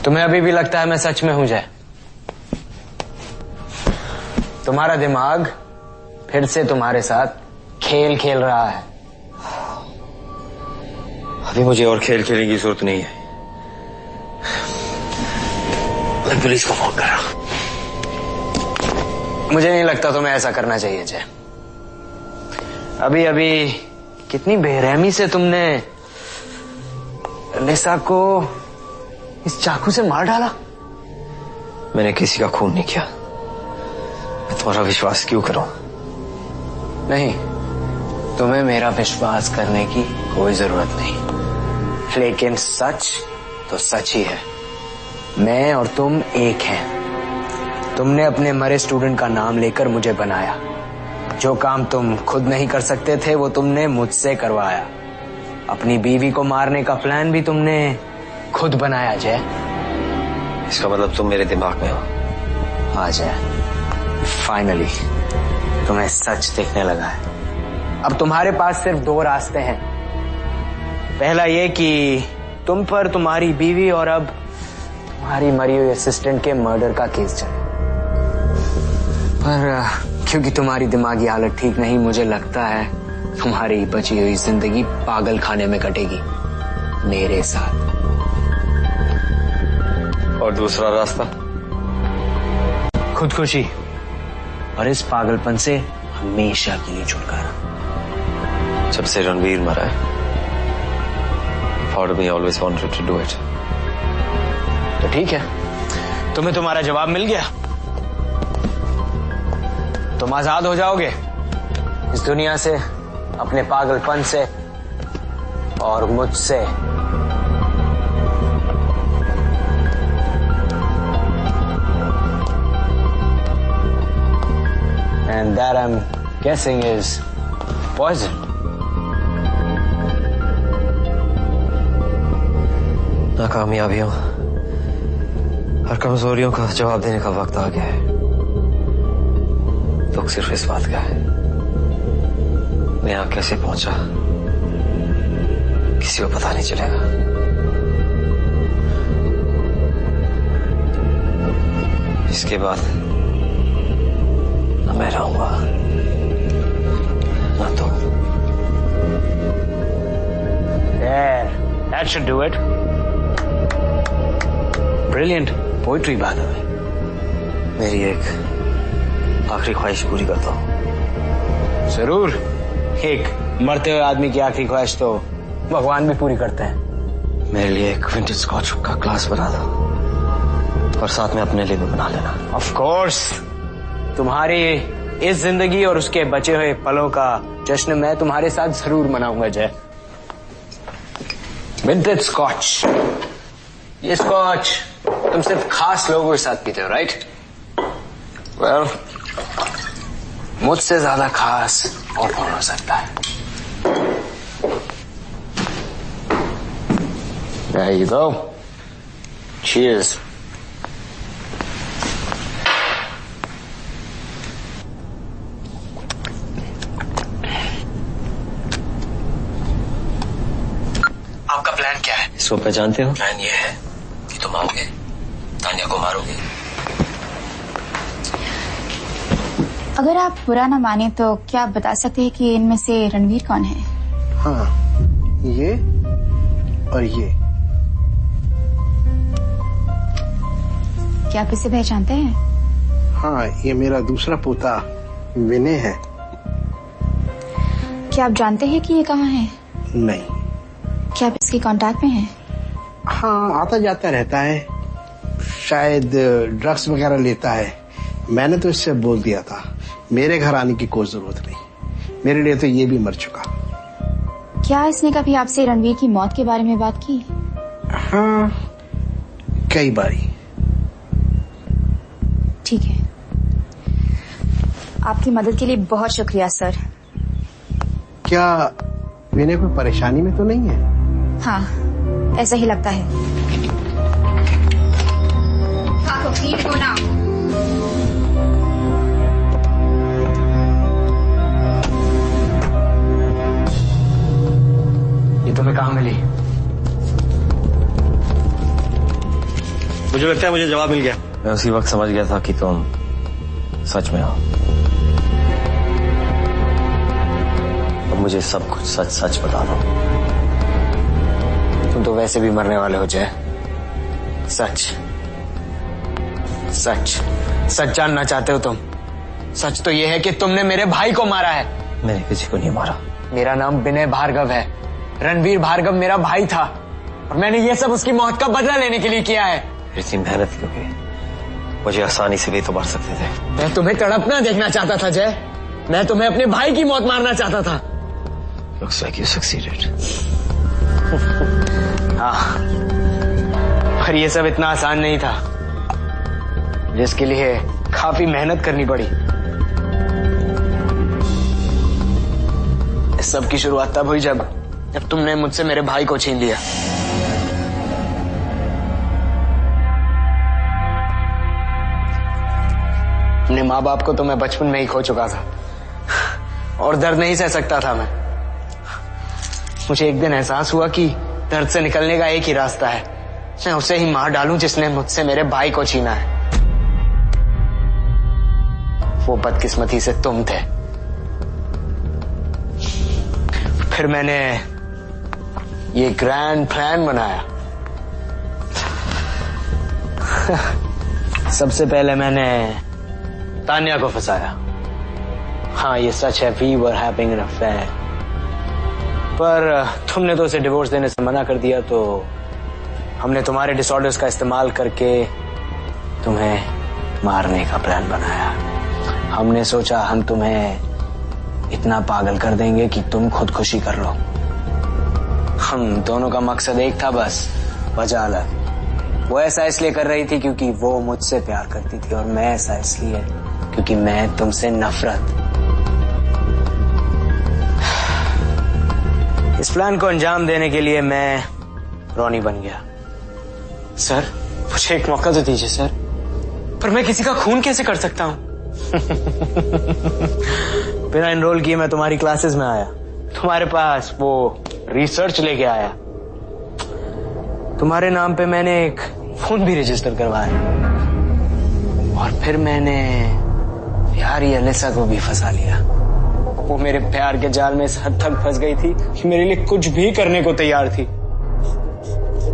तुम्हें अभी भी लगता है मैं सच में हूं जय? तुम्हारा दिमाग फिर से तुम्हारे साथ खेल खेल रहा है। अभी मुझे और खेल खेलने की जरूरत नहीं है। मैं पुलिस को फोन कर रहा हूं। मुझे नहीं लगता तुम्हें ऐसा करना चाहिए जय। अभी अभी कितनी बेरहमी से तुमने लिसा को इस चाकू से मार डाला। मैंने किसी का खून नहीं किया। मैं तुम्हारा विश्वास क्यों करूं? नहीं, तुम्हें मेरा विश्वास करने की कोई जरूरत नहीं, लेकिन सच तो सच ही है। मैं और तुम एक हैं। तुमने अपने मरे स्टूडेंट का नाम लेकर मुझे बनाया। जो काम तुम खुद नहीं कर सकते थे वो तुमने मुझसे करवाया। अपनी बीवी को मारने का प्लान भी तुमने खुद बनाया जय। इसका मतलब तुम मेरे दिमाग में हो? हाँ जय, फाइनली तुम्हें सच दिखने लगा है। अब तुम्हारे पास सिर्फ 2 रास्ते हैं। पहला ये कि तुम पर तुम्हारी बीवी और अब तुम्हारी मरी हुई असिस्टेंट के मर्डर का केस चले, पर क्योंकि तुम्हारी दिमागी हालत ठीक नहीं, मुझे लगता है तुम्हारी बची हुई जिंदगी पागल खाने में कटेगी मेरे साथ। और दूसरा रास्ता? खुदकुशी, और इस पागलपन से हमेशा के लिए छुटकारा। जब से रणवीर मरा है, part of me always wanted to do it. तो ठीक है, तुम्हें तुम्हारा जवाब मिल गया, तुम आजाद हो जाओगे इस दुनिया से, अपने पागलपन से और मुझसे। And that I'm guessing is poison. नाकामयाबियों और कमजोरियों का जवाब देने का वक्त आ गया है। दुख सिर्फ इस बात का है, मैं यहाँ कैसे पहुंचा किसी को पता नहीं चलेगा। इसके बाद न मैं रहूंगा न तो। There, that should do it. Brilliant poetry, by the way. मेरी एक आखिरी ख्वाहिश पूरी करता हूँ। जरूर, एक मरते हुए आदमी की आखिरी ख्वाहिश तो भगवान भी पूरी करते हैं। मेरे लिए एक विंटेज स्कॉच का ग्लास बना दो और साथ में अपने लिए भी बना लेना। Of course, तुम्हारी इस जिंदगी और उसके बचे हुए पलों का जश्न मैं तुम्हारे साथ जरूर मनाऊंगा जय। विंटेज स्कॉच, ये स्कॉच तुम सिर्फ खास लोगों के साथ पीते हो, राइट? वेल, मुझसे ज्यादा खास और कौन हो सकता है? There you go. Cheers. आपका प्लान क्या है? इसको पहचानते हो? प्लान ये है कि तुम आओगे, तान्या को मारोगे। अगर आप बुरा ना माने तो क्या आप बता सकते हैं कि इनमें से रणवीर कौन है? हाँ, ये और ये। क्या आप इसे पहचानते हैं? हाँ, ये मेरा दूसरा पोता विनय है। क्या आप जानते हैं कि ये कहाँ है? नहीं। क्या आप इसके कांटेक्ट में हैं? हाँ, आता जाता रहता है, शायद ड्रग्स वगैरह लेता है। मैंने तो इससे बोल दिया था मेरे घर आने की कोई जरूरत नहीं, मेरे लिए तो ये भी मर चुका। क्या इसने कभी आपसे रणवीर की मौत के बारे में बात की? हाँ, कई बारी। ठीक है, आपकी मदद के लिए बहुत शुक्रिया सर। क्या विनय कोई परेशानी में तो नहीं है? हाँ, ऐसा ही लगता है। ये तुम्हें कहाँ मिली? मुझे लगता है मुझे जवाब मिल गया। मैं उसी वक्त समझ गया था कि तुम सच में हो। अब मुझे सब कुछ सच सच बता दो। तुम तो वैसे भी मरने वाले हो जय। सच सच सच जानना चाहते हो तुम? सच तो ये है कि तुमने मेरे भाई को मारा है। मैंने किसी को नहीं मारा। मेरा नाम विनय भार्गव है। रणवीर भार्गव मेरा भाई था और मैंने ये सब उसकी मौत का बदला लेने के लिए किया है। इतनी मेहनत क्यों की? मुझे आसानी से भी तो मार सकते थे। मैं तुम्हें तड़पना देखना चाहता था जय। मैं तुम्हें अपने भाई की मौत मारना चाहता था। Looks like you succeeded. हाँ, पर ये सब इतना आसान नहीं था, जिसके लिए काफी मेहनत करनी पड़ी। इस सब की शुरुआत तब हुई जब तुमने मुझसे मेरे भाई को छीन लिया। अपने माँ बाप को तो मैं बचपन में ही खो चुका था और दर्द नहीं सह सकता था मैं। मुझे एक दिन एहसास हुआ कि दर्द से निकलने का एक ही रास्ता है, मैं उसे ही मार डालूं जिसने मुझसे मेरे भाई को छीना है। वो बदकिस्मती से तुम थे। फिर मैंने ये ग्रैंड प्लान बनाया। सबसे पहले मैंने तान्या को फंसाया। हाँ, ये सच है, we were having an affair, पर तुमने तो उसे डिवोर्स देने से मना कर दिया, तो हमने तुम्हारे डिसऑर्डर्स का इस्तेमाल करके तुम्हें मारने का प्लान बनाया। हमने सोचा हम तुम्हें इतना पागल कर देंगे कि तुम खुदकुशी कर लो। हम दोनों का मकसद एक था, बस वजह अलग। वो ऐसा इसलिए कर रही थी क्योंकि वो मुझसे प्यार करती थी, और मैं ऐसा इसलिए क्योंकि मैं तुमसे नफरत। इस प्लान को अंजाम देने के लिए मैं रोनी बन गया। सर, मुझे एक मौका तो दीजिए सर। पर मैं किसी का खून कैसे कर सकता हूं? बिना एनरोल किए मैं तुम्हारी क्लासेस में आया, तुम्हारे पास वो रिसर्च लेके आया, तुम्हारे नाम पे मैंने एक फोन भी रजिस्टर करवाया, और फिर मैंने प्यारी अलिसा को भी फंसा लिया। वो मेरे प्यार के जाल में इस हद तक फंस गई थी कि मेरे लिए कुछ भी करने को तैयार थी।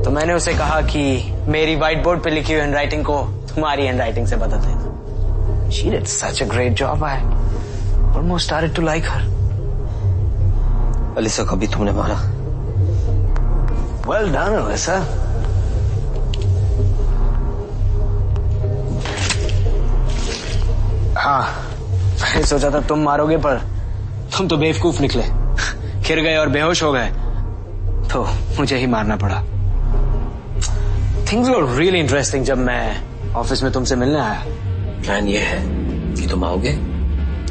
तो मैंने उसे कहा कि मेरी व्हाइट बोर्ड पे लिखी हुई हैंडराइटिंग को तुम्हारी हैंडराइटिंग से बदल देना। She did such a great job. I almost started to like her. Alisa को भी तुमने मारा? Well done, Alisa. हाँ, मैंने सोचा था तुम मारोगे, पर तुम तो बेवकूफ निकले, गिर गए और बेहोश हो गए, तो मुझे ही मारना पड़ा। Things were really interesting जब मैं ऑफिस में तुमसे मिलने आया। प्लान ये है कि तुम आओगे,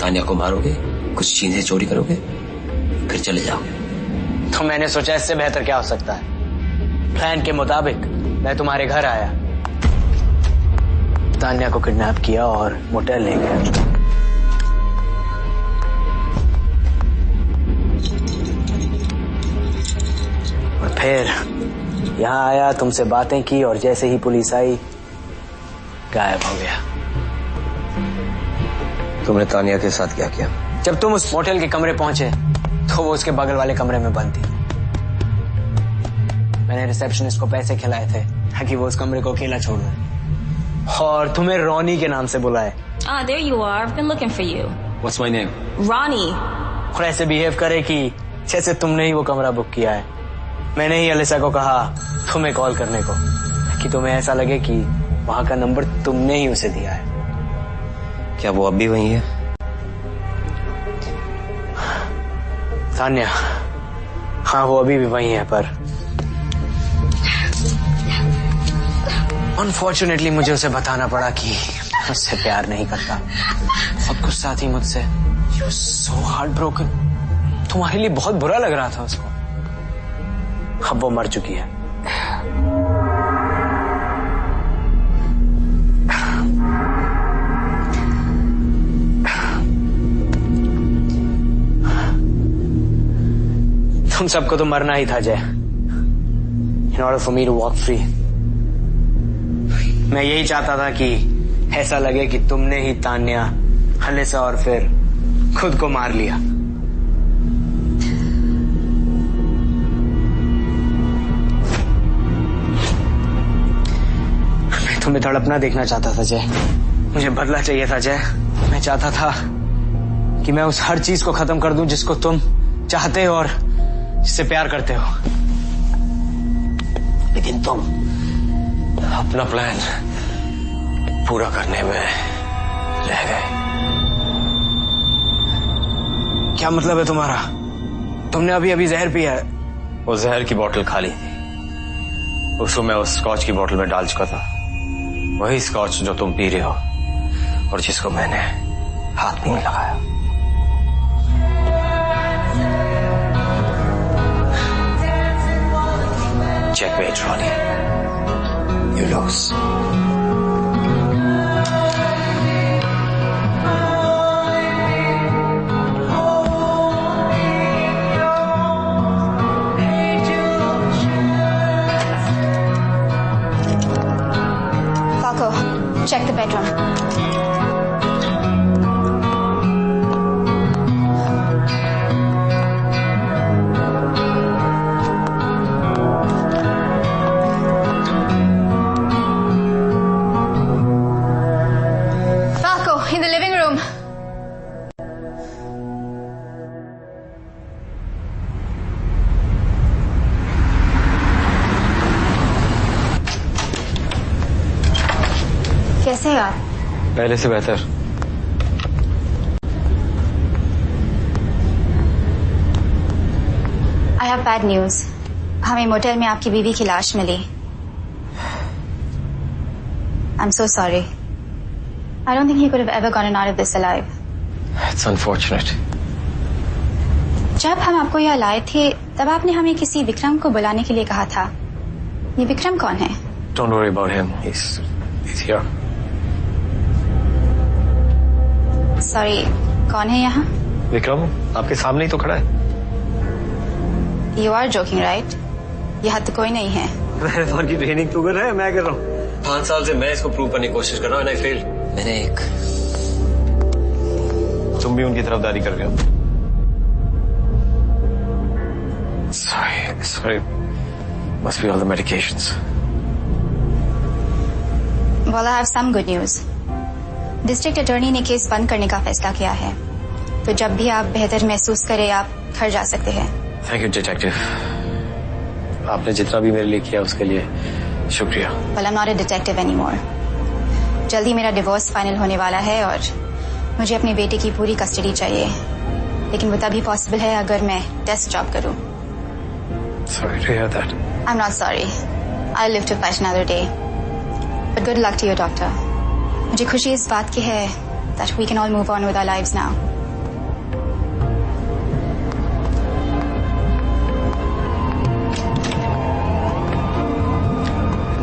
तान्या को मारोगे, कुछ चीजें चोरी करोगे, फिर चले जाओगे। तो मैंने सोचा इससे बेहतर क्या हो सकता है। प्लान के मुताबिक मैं तुम्हारे घर आया, तान्या को किडनैप किया और मोटेल ले गया। और फिर यहाँ आया, तुमसे बातें की, और जैसे ही पुलिस आई गायब हो गया। तुमने तान्या के साथ क्या किया? जब तुम उस मोटेल के कमरे पहुंचे तो वो उसके बगल वाले कमरे में बंद थी। मैंने रिसेप्शनिस्ट को पैसे खिलाए थे ताकि वो उस कमरे को अकेला छोड़ दे, और तुम्हें रोनी के नाम से बुलाए। There you are. I've been looking for you. What's my name? Ronnie. और ऐसे बिहेव करे कि जैसे तुमने ही वो कमरा बुक किया है। मैंने ही अलिसा को कहा तुम्हें कॉल करने को, कि तुम्हें ऐसा लगे कि वहां का नंबर तुमने ही उसे दिया है। क्या वो अब भी वही है? तान्या, हाँ वो अभी भी वही है, पर अनफॉर्चुनेटली मुझे उसे बताना पड़ा कि मुझसे प्यार नहीं करता। बहुत गुस्सा थी मुझसे। She was so heartbroken. तुम्हारे लिए बहुत बुरा लग रहा था उसको। अब वो मर चुकी है। तुम सबको तो मरना ही था जय, in order for me to walk free. मैं यही चाहता था कि ऐसा लगे कि तुमने ही तान्या, अलिसा और फिर खुद को मार लिया। मैं तुम्हें तड़पना देखना चाहता था जय। मुझे बदला चाहिए था जय। मैं चाहता था कि मैं उस हर चीज को खत्म कर दूं जिसको तुम चाहते हो और जिससे प्यार करते हो, लेकिन तुम अपना प्लान पूरा करने में रह गए। क्या मतलब है तुम्हारा? तुमने अभी अभी जहर पिया है। वो जहर की बोतल खाली थी, उसको मैं उस स्कॉच की बोतल में डाल चुका था। वही स्कॉच जो तुम पी रहे हो और जिसको मैंने हाथ में लगाया। Checkmate, Ronnie. You lose. Check the bedroom. In the living room. कैसे यार? पहले से बेहतर। I have bad news. हमें मोटेल में आपकी बीवी की लाश मिली। I'm so sorry. I don't think he could have ever gotten out of this alive. It's unfortunate. जब हम आपको यहाँ लाए थे तब आपने हमें किसी विक्रम को बुलाने के लिए कहा था। ये विक्रम कौन है? Don't worry about him. He's here. Sorry, कौन है यहाँ? विक्रम आपके सामने ही तो खड़ा है। You are joking, right? यहाँ तो कोई नहीं है। मैराथन की ट्रेनिंग तू कर रहा है, मैं कर रहा हूँ। 5 साल से मैं इसको प्रूव करने की कोशिश कर रहा हूँ, and I failed. मैंने एक तुम भी उनकी तरफदारी कर रहे हो। Sorry. Must be all the medications. Well, I have some good news. District attorney ने केस बंद करने का फैसला किया है, तो जब भी आप बेहतर महसूस करें आप घर जा सकते हैं। Thank you, detective. आपने जितना भी मेरे लिए किया उसके लिए शुक्रिया। Well, I'm not a detective anymore. जल्दी मेरा डिवोर्स फाइनल होने वाला है और मुझे अपने बेटे की पूरी कस्टडी चाहिए, लेकिन वो तभी पॉसिबल है अगर मैं डेस्क जॉब करूं। Sorry to hear that. I'm not sorry. I'll live to fight another day. But good luck to you, doctor. मुझे खुशी इस बात की है that we can all move on with our lives now.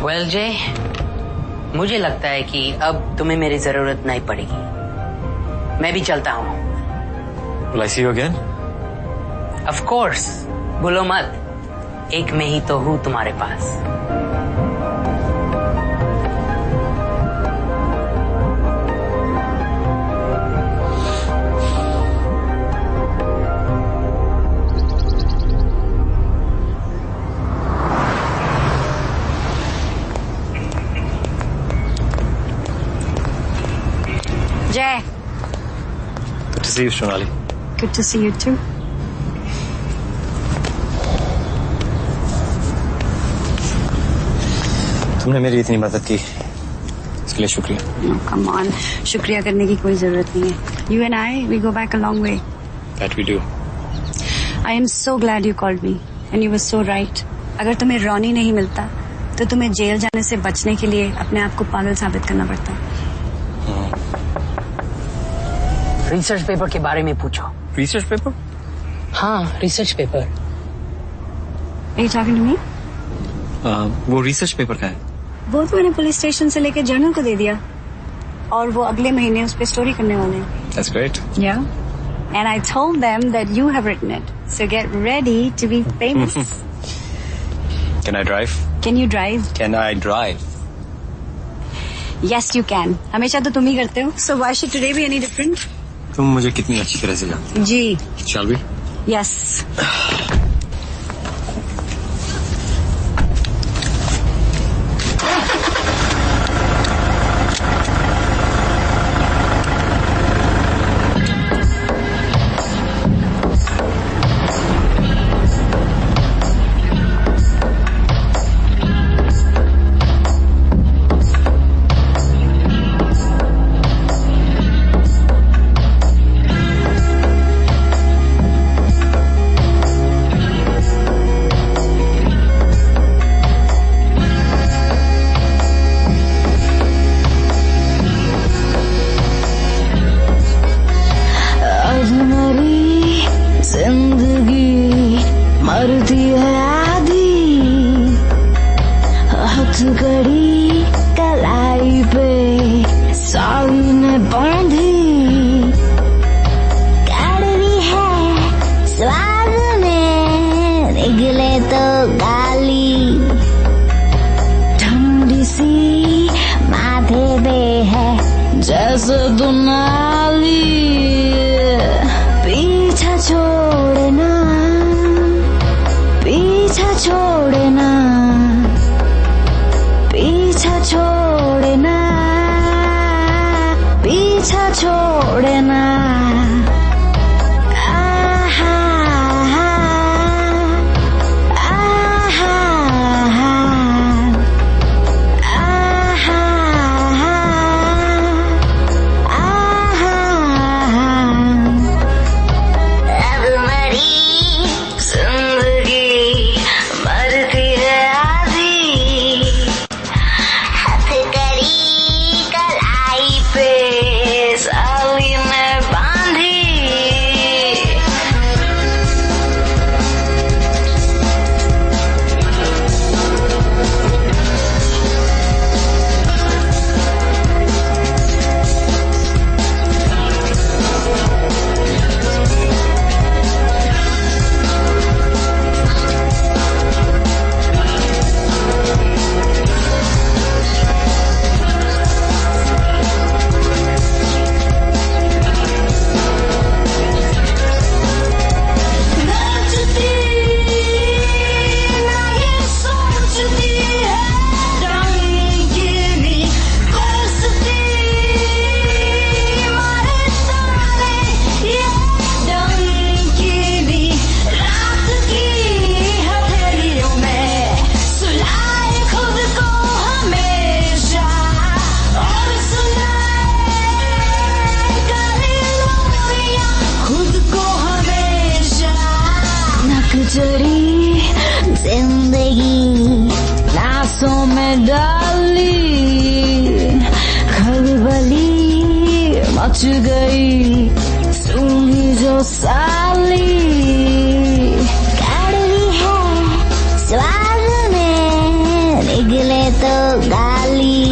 Well, Jay, मुझे लगता है कि अब तुम्हें मेरी जरूरत नहीं पड़ेगी। मैं भी चलता हूँ। Will I see you again? Of course. भूलो मत, एक में ही तो हूँ तुम्हारे पास। Jay. Good to see you, Shonali. Good to see you too. तुमने मेरी इतनी मदद की, इसके लिए शुक्रिया। Come on, शुक्रिया करने की कोई जरूरत नहीं है। You and I, we go back a long way. That we do. I am so glad you called me, and you were so right. अगर तुम्हें रॉनी नहीं मिलता, तो तुम्हें जेल जाने से बचने के लिए अपने आप को पागल साबित करना पड़ता। रिसर्च पेपर के बारे में पूछो। Research paper? हाँ, research paper. Are you talking to me? वो रिसर्च पेपर का है? वो तो मैंने पुलिस स्टेशन से लेकर जर्नल को दे दिया, और वो अगले महीने उस पे स्टोरी करने वाले हैं। That's great. Yeah. And I told them that you have written it, so get ready to be famous. Can I drive? Can you drive? Can I drive? Yes, you can. हमेशा तो तुम ही करते हो. So why should today be any different? तुम मुझे कितनी अच्छी तरह से जानती हो। जी। Shall we? Yes. जैसे दुनाली पीछा छोड़ना पीछा छोड़ना पीछा छोड़ना पीछा छोड़ना चरी जिंदगी लाशों में डाली खलबली मच गई सूंघी जो साली कड़वी है स्वाद में निकले तो गाली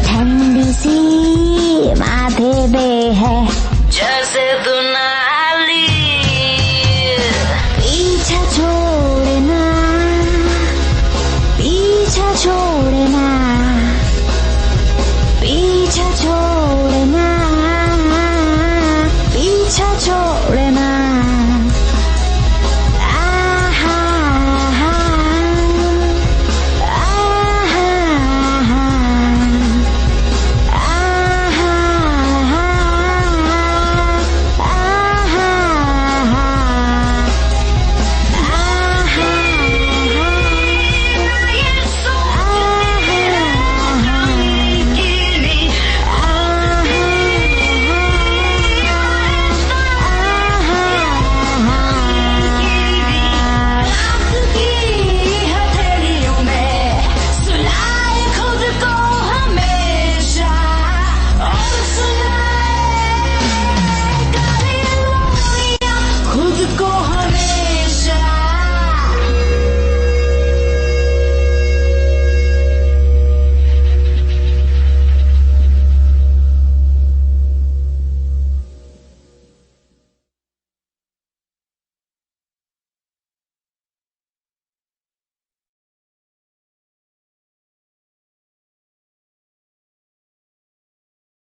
ठंडी सी माथे पे है जैसे दुनिया